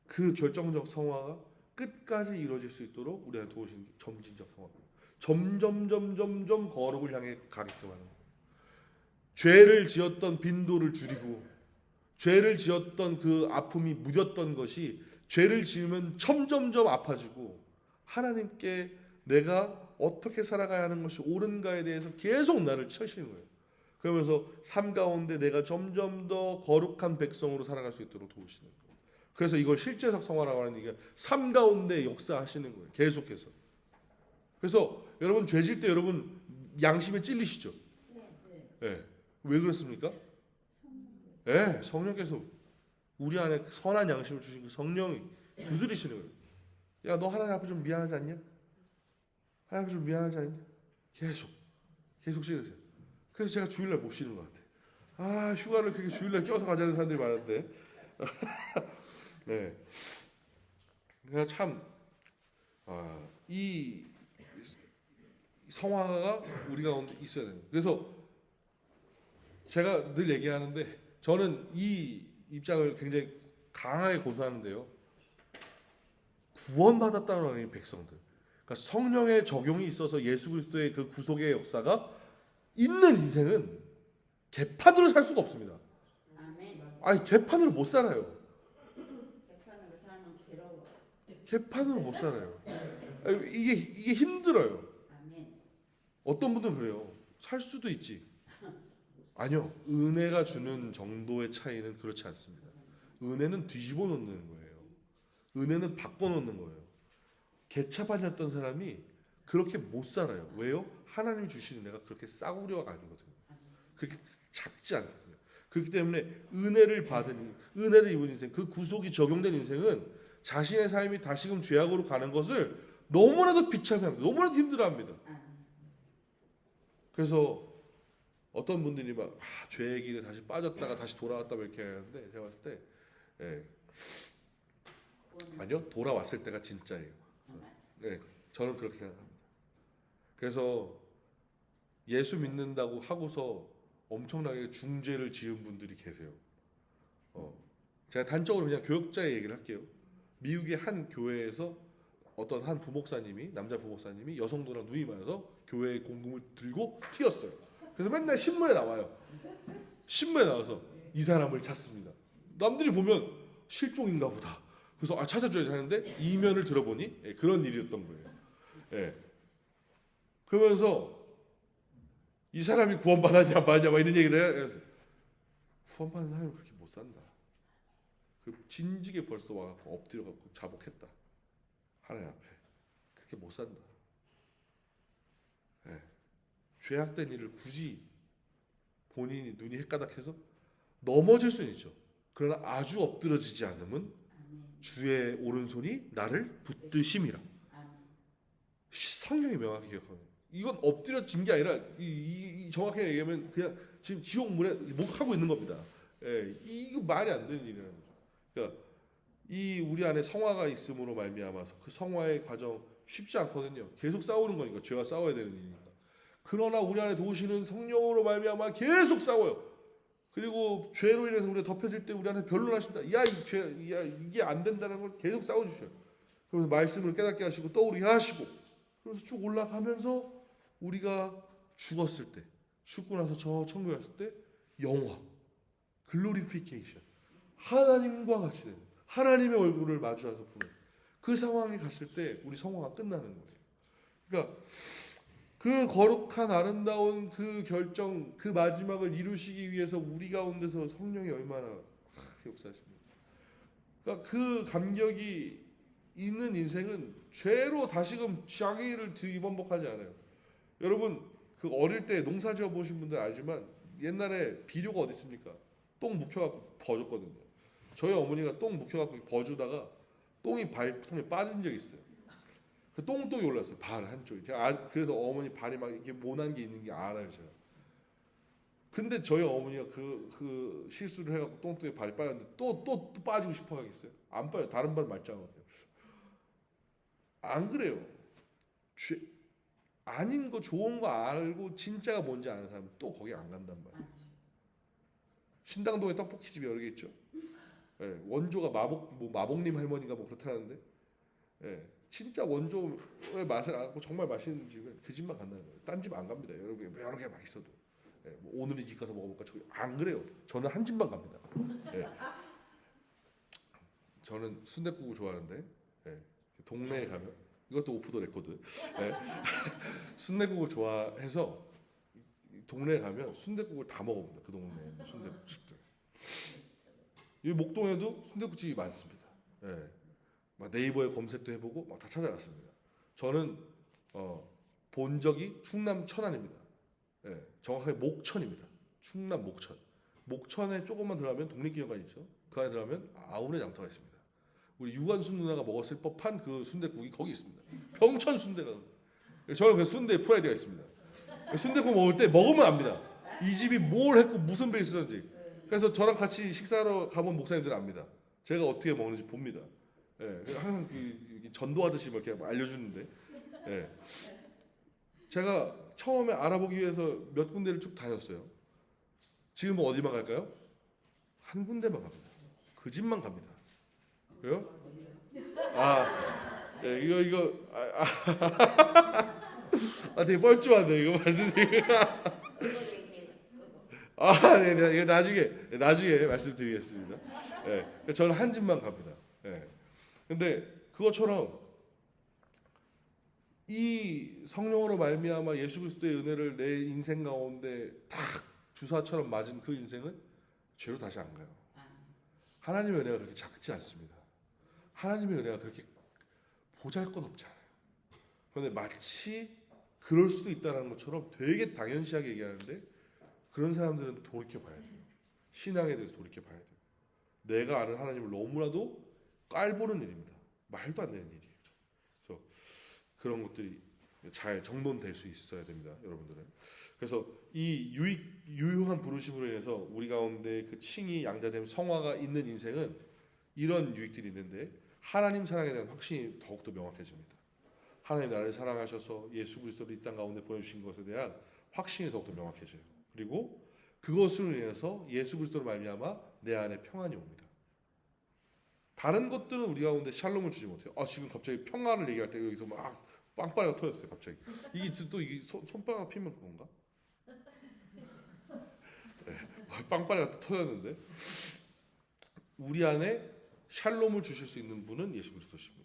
그 결정적 성화가 끝까지 이루어질 수 있도록 우리한테 도우시는 게 점진적 성화입니다. 점점 거룩을 향해 가게끔 하는 거예요. 죄를 지었던 빈도를 줄이고 죄를 지었던 그 아픔이 무뎠던 것이 죄를 지으면 점점점 아파지고 하나님께 내가 어떻게 살아가야 하는 것이 옳은가에 대해서 계속 나를 쳐시는 거예요. 그러면서 삶 가운데 내가 점점 더 거룩한 백성으로 살아갈 수 있도록 도우시는 거예요. 그래서 이걸 실제적 성화라고 하는 게 삶 가운데 역사하시는 거예요. 계속해서. 그래서 여러분 죄질 때 여러분 양심에 찔리시죠? 예. 왜 그렇습니까? 예, 성령께서 우리 안에 선한 양심을 주신 그 성령이 두드리시는 거예요. 야, 너 하나님 앞에 좀 미안하지 않냐? 하나님 앞에 좀 미안하지 않냐? 계속 찌르세요. 그래서 제가 주일날 못 쉬는 것 같아요. 아, 휴가를 그렇게 주일날 껴서 가자는 사람들이 많은데. 네. 그냥 참, 이 성화가 우리 가운데 있어야 돼요. 그래서 제가 늘 얘기하는데 저는 이 입장을 굉장히 강하게 고수하는데요. 구원받았다는 이 백성들. 그러니까 성령의 적용이 있어서 예수 그리스도의 그 구속의 역사가 있는 인생은 개판으로 살 수가 없습니다. 아멘. 아니 개판으로 못 살아요. 개판으로 살면 괴로워. 개판으로 못 살아요. 아니, 이게 힘들어요. 아멘. 어떤 분들은 그래요. 살 수도 있지. 아니요. 은혜가 주는 정도의 차이는 그렇지 않습니다. 은혜는 뒤집어 놓는 거예요. 은혜는 바꿔 놓는 거예요. 개차반이었던 사람이 그렇게 못 살아요. 왜요? 하나님이 주신 은혜가 그렇게 싸구려가 아니거든요. 그렇게 작지 않거든요. 그렇기 때문에 은혜를 받은, 은혜를 입은 인생, 그 구속이 적용된 인생은 자신의 삶이 다시금 죄악으로 가는 것을 너무나도 비참해합니다. 너무나도 힘들어합니다. 그래서 어떤 분들이 막 죄의 길에 다시 빠졌다가 다시 돌아왔다 이렇게 하는데 제가 봤을 때 아니요, 돌아왔을 때가 진짜예요. 네, 저는 그렇게 생각합니다. 그래서 예수 믿는다고 하고서 엄청나게 중죄를 지은 분들이 계세요. 제가 단적으로 그냥 교역자의 얘기를 할게요. 미국의 한 교회에서 어떤 한 부목사님이, 남자 부목사님이 여성들랑 눈이 많아서 교회의 공금을 들고 튀었어요. 그래서 맨날 신문에 나와요. 신문에 나와서 이 사람을 찾습니다. 남들이 보면 실종인가 보다. 그래서 찾아줘야지 하는데 이면을 들어보니 그런 일이었던 거예요. 예. 그러면서 이 사람이 구원받았냐 마냐 막 이런 얘기를 해. 구원받은 사람이 그렇게 못 산다. 그 진지게 벌써 와갖고 엎드려갖고 자복했다. 하나님 앞에. 그렇게 못 산다. 예. 죄악된 일을 굳이 본인이 눈이 헷가닥해서 넘어질 수는 있죠. 그러나 아주 엎드러지지 않으면 주의 오른손이 나를 붙드심이라. 성경이 명확히 기억합니다. 이건 엎드려진 게 아니라 정확하게 얘기하면 그냥 지금 지옥물에 목하고 있는 겁니다. 예, 이거 말이 안 되는 일이라는 거죠. 그러니까 이 우리 안에 성화가 있음으로 말미암아서 그 성화의 과정 쉽지 않거든요. 계속 싸우는 거니까 죄와 싸워야 되는 일이니까. 그러나 우리 안에 도우시는 성령으로 말미암아 계속 싸워요. 그리고 죄로 인해서 우리가 덮여질 때 우리 안에 변론하신다. 야, 이게 안 된다는 걸 계속 싸워주셔요. 그래서 말씀을 깨닫게 하시고 떠오르게 하시고 그래서 쭉 올라가면서 우리가 죽었을 때, 죽고 나서 저 천국에 갔을 때 영화, 글로리피케이션, 하나님과 같이 되는 하나님의 얼굴을 마주해서 보는 그 상황에 갔을 때 우리 성화가 끝나는 거예요. 그러니까 그 거룩한 아름다운 그 결정, 그 마지막을 이루시기 위해서 우리 가운데서 성령이 얼마나 역사하십니까? 그러니까 그 감격이 있는 인생은 죄로 다시금 자기를 뒤번복하지 않아요. 여러분 그 어릴 때 농사 지어 보신 분들 알지만 옛날에 비료가 어디 있습니까? 똥 묵혀갖고 버줬거든요. 저희 어머니가 똥 묵혀갖고 버주다가 똥이 발통에 빠진 적이 있어요. 그 똥똥이 올랐어요. 발 한쪽에. 그래서 어머니 발이 막 이렇게 모난 게 있는 게 알아요, 제가. 근데 저희 어머니가 그 실수를 해갖고 똥똥에 발이 빠졌는데 또 빠지고 싶어 하겠어요? 안 빠요. 다른 발 말짱하거든요. 안 그래요. 아닌 거 좋은 거 알고 진짜가 뭔지 아는 사람은 또 거기 안 간단 말이에요. 신당동에 떡볶이집이 여러 개 있죠. 예, 원조가 마복님 할머니가 뭐 그렇다는데, 예, 진짜 원조의 맛을 알고 정말 맛있는 집은 그 집만 간다는 거예요. 딴 집 안 갑니다. 여러 개 맛있어도. 예, 뭐 오늘 이 집 가서 먹어볼까? 안 그래요. 저는 한 집만 갑니다. 예. 저는 순댓국을 좋아하는데, 예, 동네에 가면 이것도 오프 더 레코드. 예. 순댓국을 좋아해서 동네에 가면 순댓국을 다 먹어봅니다. 그 동네 순댓국집들. 이 목동에도 순댓국집이 많습니다. 예. 막 네이버에 검색도 해보고 막 다 찾아갔습니다. 저는 본 적이 충남 천안입니다. 예. 정확하게 목천입니다. 충남 목천. 목천에 조금만 들어가면 독립기념관 있죠. 그 안에 들어가면 아우의 장터가 있습니다. 우리 유관순 누나가 먹었을 법한 그 순댓국이 거기 있습니다. 병천 순대가. 저는 그 순대 프라이드가 있습니다. 순댓국 먹을 때 먹으면 압니다. 이 집이 뭘 했고 무슨 베이스인지. 그래서 저랑 같이 식사하러 가본 목사님들은 압니다. 제가 어떻게 먹는지 봅니다. 예, 항상 전도하듯이 막 이렇게 알려주는데, 예. 제가 처음에 알아보기 위해서 몇 군데를 쭉 다녔어요. 지금은 어디만 갈까요? 한 군데만 갑니다. 그 집만 갑니다. 왜요? 예, 되게 뻘쭘한데 이거 말씀드리면. 네, 이거 나중에 말씀드리겠습니다. 예, 저는 한 집만 갑니다. 예. 근데 그것처럼 이 성령으로 말미암아 예수 그리스도의 은혜를 내 인생 가운데 딱 주사처럼 맞은 그 인생은 죄로 다시 안 가요. 하나님의 은혜가 그렇게 작지 않습니다. 하나님의 은혜가 그렇게 보잘것없지 않아요. 그런데 마치 그럴 수도 있다는 것처럼 되게 당연시하게 얘기하는데 그런 사람들은 돌이켜봐야 돼요. 신앙에 대해서 돌이켜봐야 돼요. 내가 아는 하나님을 너무나도 깔보는 일입니다. 말도 안 되는 일이에요. 그래서 그런 것들이 잘 정돈될 수 있어야 됩니다, 여러분들은. 그래서 이 유효한 부르심으로 인해서 우리 가운데 그 칭의 양자됨 성화가 있는 인생은 이런 유익들이 있는데 하나님 사랑에 대한 확신이 더욱더 명확해집니다. 하나님 나를 사랑하셔서 예수 그리스도를 이 땅 가운데 보내주신 것에 대한 확신이 더욱더 명확해져요. 그리고 그것으로 인해서 예수 그리스도로 말미암아 내 안에 평안이 옵니다. 다른 것들은 우리 가운데 샬롬을 주지 못해요. 지금 갑자기 평화를 얘기할 때 여기서 막 빵빠레가 터졌어요. 갑자기 이게 손바닥 피면 그건가? 네, 빵빠레가 또 터졌는데 우리 안에 샬롬을 주실 수 있는 분은 예수 그리스도십니다.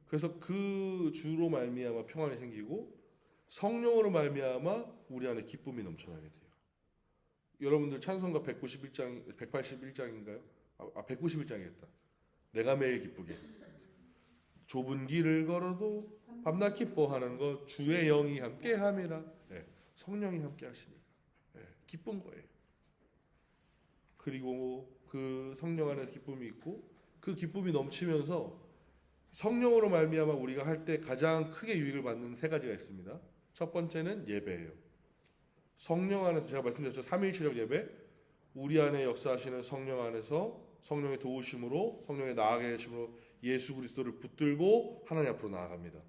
그래서 그 주로 말미암아 평안이 생기고 성령으로 말미암아 우리 안에 기쁨이 넘쳐나게 돼요. 여러분들 찬송가 181장인가요? 191장이겠다. 내가 매일 기쁘게 좁은 길을 걸어도 밤낮 기뻐하는 것 주의 영이 함께함이라. 성령이 함께 하시니까 기쁜 거예요. 그리고 그 성령 안에 기쁨이 있고 그 기쁨이 넘치면서 성령으로 말미암아 우리가 할 때 가장 크게 유익을 받는 세 가지가 있습니다. 첫 번째는 예배예요. 성령 안에서 제가 말씀드렸죠. 삼위일체적 예배. 우리 안에 역사하시는 성령 안에서 성령의 도우심으로 성령의 나아게 하심으로 예수 그리스도를 붙들고 하나님 앞으로 나아갑니다.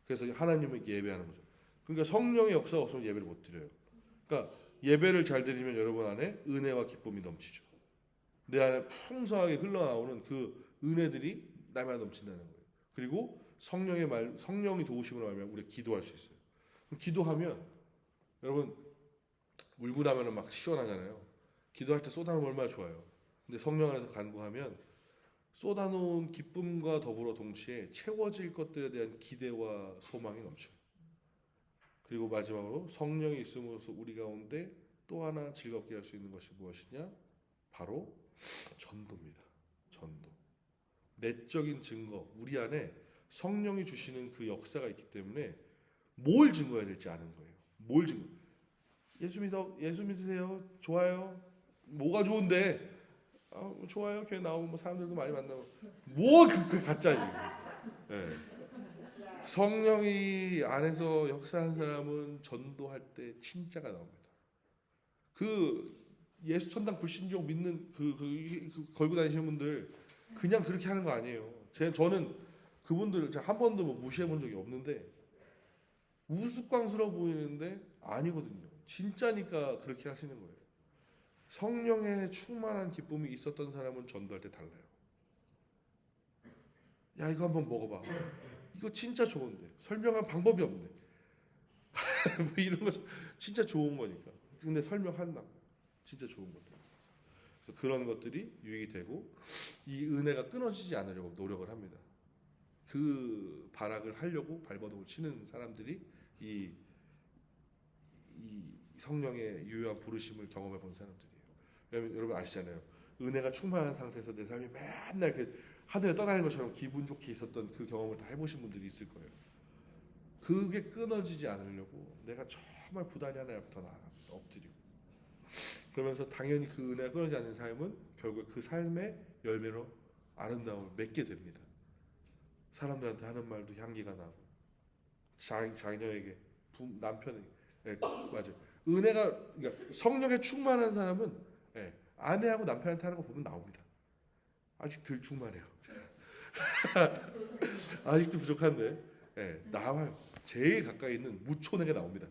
그래서 하나님을 예배하는 거죠. 그러니까 성령의 역사가 없으면 예배를 못 드려요. 그러니까 예배를 잘 드리면 여러분 안에 은혜와 기쁨이 넘치죠. 내 안에 풍성하게 흘러나오는 그 은혜들이 나만 넘친다는 거예요. 그리고 성령이 도우심으로 말미암아 우리가 기도할 수 있어요. 기도하면 여러분 울고 나면은 막 시원하잖아요. 기도할 때 쏟아놓으면 얼마나 좋아요. 근데 성령 안에서 간구하면 쏟아놓은 기쁨과 더불어 동시에 채워질 것들에 대한 기대와 소망이 넘쳐요. 그리고 마지막으로 성령이 있음으로써 우리 가운데 또 하나 즐겁게 할 수 있는 것이 무엇이냐? 바로 전도입니다. 전도. 내적인 증거, 우리 안에 성령이 주시는 그 역사가 있기 때문에 뭘 증거해야 될지 아는 거예요. 뭘 증거? 예수 믿으세요? 좋아요. 뭐가 좋은데? 좋아요. 교회 나오고 뭐 사람들도 많이 만나고 그 가짜지. 성령이 안에서 역사한 사람은 전도할 때 진짜가 나옵니다. 그 예수 천당 불신종 믿는 그 걸고 다니시는 분들 그냥 그렇게 하는 거 아니에요. 저는 그분들을 한 번도 무시해 본 적이 없는데 우스꽝스러워 보이는데 아니거든요. 진짜니까 그렇게 하시는 거예요. 성령의 충만한 기쁨이 있었던 사람은 전도할 때 달라요. 야 이거 한번 먹어봐. 이거 진짜 좋은데 설명할 방법이 없네. 뭐 이런 거 진짜 좋은 거니까. 근데 설명한다. 진짜 좋은 것들. 그래서 그런 것들이 유익이 되고 이 은혜가 끊어지지 않으려고 노력을 합니다. 그 발악을 하려고 발버둥을 치는 사람들이 이 성령의 유효한 부르심을 경험해 본 사람들이에요. 왜냐하면 여러분 아시잖아요. 은혜가 충만한 상태에서 내 삶이 맨날 하늘에 떠다니는 것처럼 기분 좋게 있었던 그 경험을 다 해보신 분들이 있을 거예요. 그게 끊어지지 않으려고 내가 정말 부단히 하나님부터 나아갑니다. 엎드리고. 그러면서 당연히 그 은혜가 끊어지지 않는 삶은 결국 그 삶의 열매로 아름다움을 맺게 됩니다. 사람들한테 하는 말도 향기가 나고 자녀에게 남편에게 맞아요. 은혜가 그러니까 성령에 충만한 사람은 아내하고 남편한테 하는 거 보면 나옵니다. 아직 덜 충만해요. 아직도 부족한데 나와요. 제일 가까이 있는 무촌에게 나옵니다.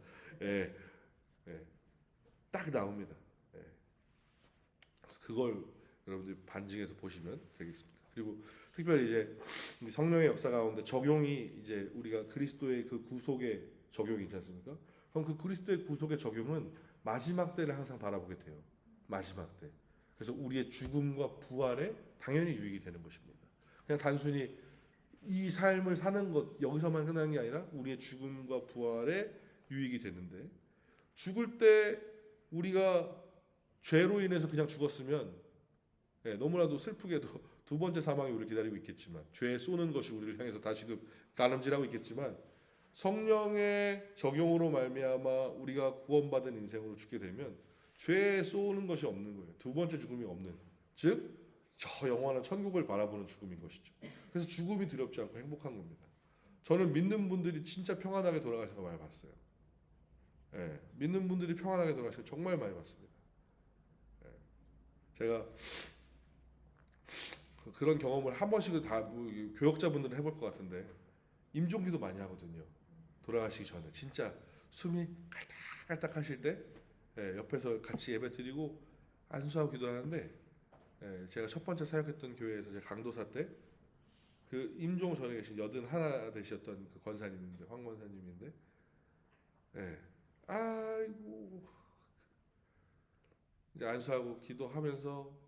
딱 나옵니다. 그걸 여러분들이 반증해서 보시면 되겠습니다. 그리고 특별히 이제 성령의 역사 가운데 적용이 이제 우리가 그리스도의 그 구속의 적용이 있지 않습니까? 그럼 그 그리스도의 구속의 적용은 마지막 때를 항상 바라보게 돼요. 마지막 때. 그래서 우리의 죽음과 부활에 당연히 유익이 되는 것입니다. 그냥 단순히 이 삶을 사는 것 여기서만 끝나는 게 아니라 우리의 죽음과 부활에 유익이 되는데 죽을 때 우리가 죄로 인해서 그냥 죽었으면 너무나도 슬프게도 두 번째 사망이 우리를 기다리고 있겠지만 죄에 쏘는 것이 우리를 향해서 다시금 가늠질하고 있겠지만 성령의 적용으로 말미암아 우리가 구원받은 인생으로 죽게 되면 죄에 쏘는 것이 없는 거예요. 두 번째 죽음이 없는 즉 저 영원한 천국을 바라보는 죽음인 것이죠. 그래서 죽음이 두렵지 않고 행복한 겁니다. 저는 믿는 분들이 진짜 평안하게 돌아가시는 거 많이 봤어요. 믿는 분들이 평안하게 돌아가시는 거 정말 많이 봤습니다. 제가 그런 경험을 한 번씩은 다 교역자분들은 해볼 것 같은데 임종기도 많이 하거든요. 돌아가시기 전에 진짜 숨이 깔딱깔딱 하실 때 옆에서 같이 예배 드리고 안수하고 기도하는데 제가 첫 번째 사역했던 교회에서 제가 강도사 때 그 임종 전에 계신 81 되셨던 그 권사님인데 황 권사님인데 아이고 이제 안수하고 기도하면서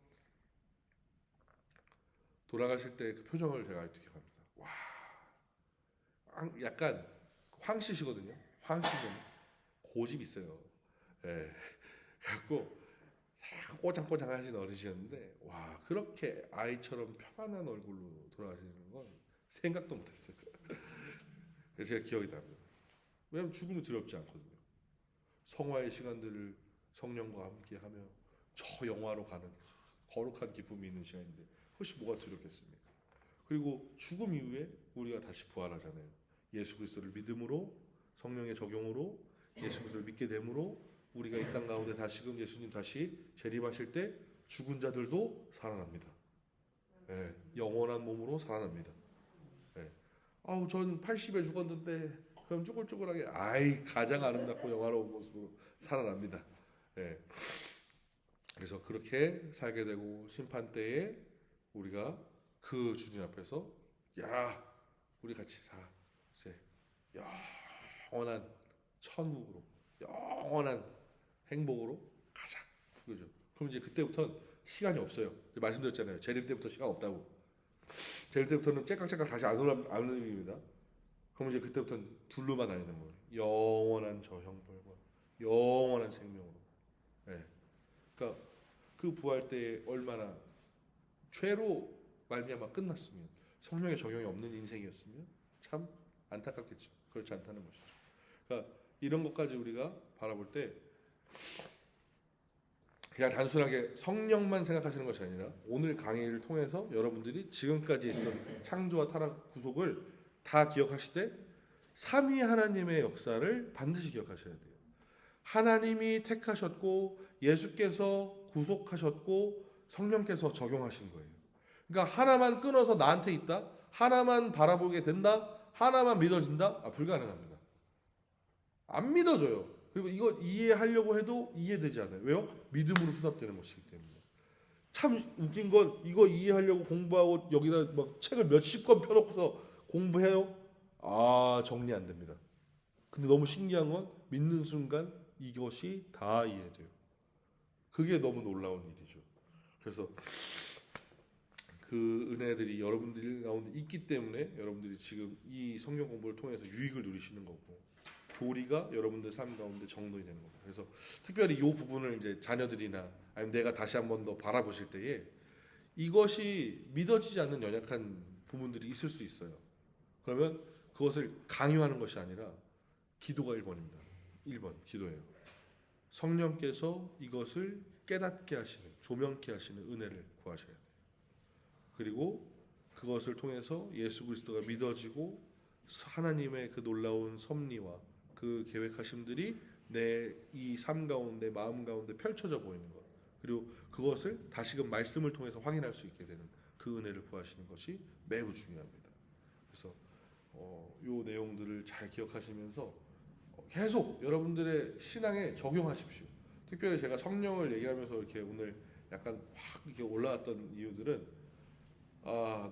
돌아가실 때 그 표정을 제가 아직도 기억합니다. 와, 약간 황씨시거든요. 황씨는 고집 있어요. 그래갖고 꼬장꼬장하신 어르신이었는데 와 그렇게 아이처럼 평안한 얼굴로 돌아가시는 건 생각도 못했어요. 그래서 제가 기억이 납니다. 왜냐하면 죽음도 두렵지 않거든요. 성화의 시간들을 성령과 함께하며 저 영화로 가는 거룩한 기쁨이 있는 시간인데 혹시 뭐가 두렵겠습니까? 그리고 죽음 이후에 우리가 다시 부활하잖아요. 예수 그리스도를 믿음으로 성령의 적용으로 예수 그리스도를 믿게 됨으로 우리가 이 땅 가운데 다시금 예수님 다시 재림하실 때 죽은 자들도 살아납니다. 영원한 몸으로 살아납니다. 아우 전 80에 죽었는데 그럼 쪼글쪼글하게 아이 가장 아름답고 영화로운 모습으로 살아납니다. 그래서 그렇게 살게 되고 심판 때에 우리가 그 주님 앞에서 야 우리 같이 이제 영원한 천국으로 영원한 행복으로 가자. 그죠? 그럼 이제 그때부터는 시간이 없어요. 말씀드렸잖아요. 재림 때부터 시간 없다고. 재림 때부터는 째깍째깍 다시 안 움직입니다. 그럼 이제 그때부터는 둘로만 다니는 거예요. 영원한 저 형벌과 영원한 생명으로. 그러니까 그 부활 때에 얼마나 죄로 말미암아 끝났으면 성령의 적용이 없는 인생이었으면 참 안타깝겠죠. 그렇지 않다는 것이죠. 그러니까 이런 것까지 우리가 바라볼 때 그냥 단순하게 성령만 생각하시는 것이 아니라 오늘 강의를 통해서 여러분들이 지금까지 했던 창조와 타락 구속을 다 기억하실 때 삼위 하나님의 역사를 반드시 기억하셔야 돼요. 하나님이 택하셨고 예수께서 구속하셨고 성령께서 적용하신 거예요. 그러니까 하나만 끊어서 나한테 있다, 하나만 바라보게 된다, 하나만 믿어진다? 불가능합니다. 안 믿어져요. 그리고 이거 이해하려고 해도 이해되지 않아요. 왜요? 믿음으로 수납되는 것이기 때문에. 참 웃긴 건 이거 이해하려고 공부하고 여기다 막 책을 몇십 권 펴놓고서 공부해요. 정리 안 됩니다. 근데 너무 신기한 건 믿는 순간 이것이 다 이해돼요. 그게 너무 놀라운 일이죠. 그래서 그 은혜들이 여러분들 가운데 있기 때문에 여러분들이 지금 이 성경 공부를 통해서 유익을 누리시는 거고 교리가 여러분들 삶 가운데 정돈이 되는 겁니다. 그래서 특별히 이 부분을 이제 자녀들이나 아니면 내가 다시 한 번 더 바라보실 때에 이것이 믿어지지 않는 연약한 부분들이 있을 수 있어요. 그러면 그것을 강요하는 것이 아니라 기도가 1번입니다. 1번 기도예요. 성령께서 이것을 깨닫게 하시는, 조명케 하시는 은혜를 구하셔야 돼요. 그리고 그것을 통해서 예수 그리스도가 믿어지고 하나님의 그 놀라운 섭리와 그 계획하심들이 내 이 삶 가운데, 마음 가운데 펼쳐져 보이는 것, 그리고 그것을 다시금 말씀을 통해서 확인할 수 있게 되는 그 은혜를 구하시는 것이 매우 중요합니다. 그래서 요 내용들을 잘 기억하시면서 계속 여러분들의 신앙에 적용하십시오. 특별히 제가 성령을 얘기하면서 이렇게 오늘 약간 확 이렇게 올라왔던 이유들은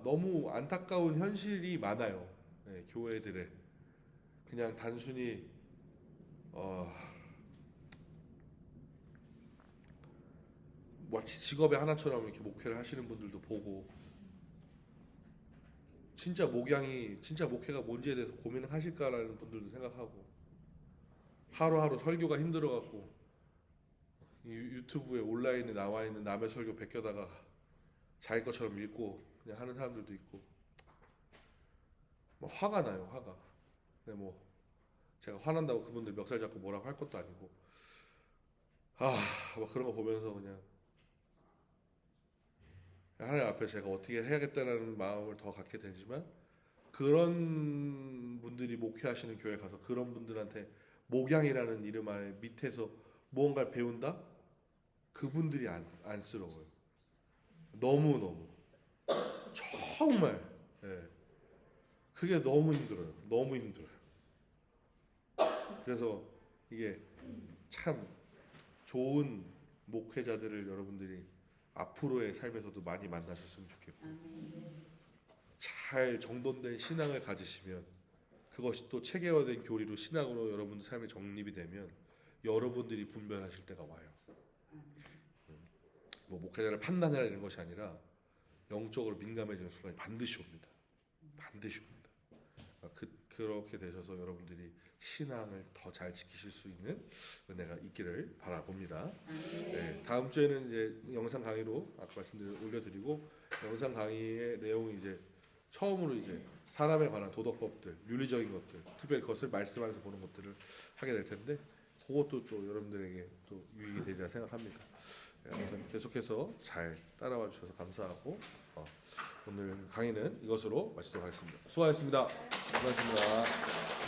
너무 안타까운 현실이 많아요. 네, 교회들에 그냥 단순히 마치 직업의 하나처럼 이렇게 목회를 하시는 분들도 보고, 진짜 목회가 뭔지에 대해서 고민을 하실까라는 분들도 생각하고, 하루하루 설교가 힘들어갖고 유튜브에 온라인에 나와 있는 남의 설교 베껴다가 자기 것처럼 읽고 그냥 하는 사람들도 있고, 뭐 화가 나요, 화가. 근데 뭐 제가 화난다고 그분들 멱살 잡고 뭐라고 할 것도 아니고, 막 그런 거 보면서 그냥 하나님 앞에 제가 어떻게 해야겠다는 마음을 더 갖게 되지만, 그런 분들이 목회하시는 교회 가서 그런 분들한테 목양이라는 이름 아래 밑에서 무언가를 배운다? 그분들이 안쓰러워요. 너무너무 정말 그게 너무 힘들어요. 너무 힘들어요. 그래서 이게 참 좋은 목회자들을 여러분들이 앞으로의 삶에서도 많이 만나셨으면 좋겠고, 잘 정돈된 신앙을 가지시면 그것이 또 체계화된 교리로 신앙으로 여러분들 삶에 정립이 되면 여러분들이 분별하실 때가 와요. 뭐 목회자를 판단해야 되는 것이 아니라 영적으로 민감해지는 순간이 반드시 옵니다. 반드시 옵니다. 그렇게 되셔서 여러분들이 신앙을 더 잘 지키실 수 있는 은혜가 있기를 바라봅니다. 네, 다음 주에는 이제 영상 강의로 아까 말씀드린 올려드리고, 영상 강의의 내용이 이제 처음으로 이제 사람에 관한 도덕법들, 윤리적인 것들, 특별히 그것을 말씀하면서 보는 것들을 하게 될 텐데, 그것도 또 여러분들에게 또 유익이 되리라 생각합니다. 그래서 계속해서 잘 따라와 주셔서 감사하고, 오늘 강의는 이것으로 마치도록 하겠습니다. 수고하셨습니다. 수고하셨습니다.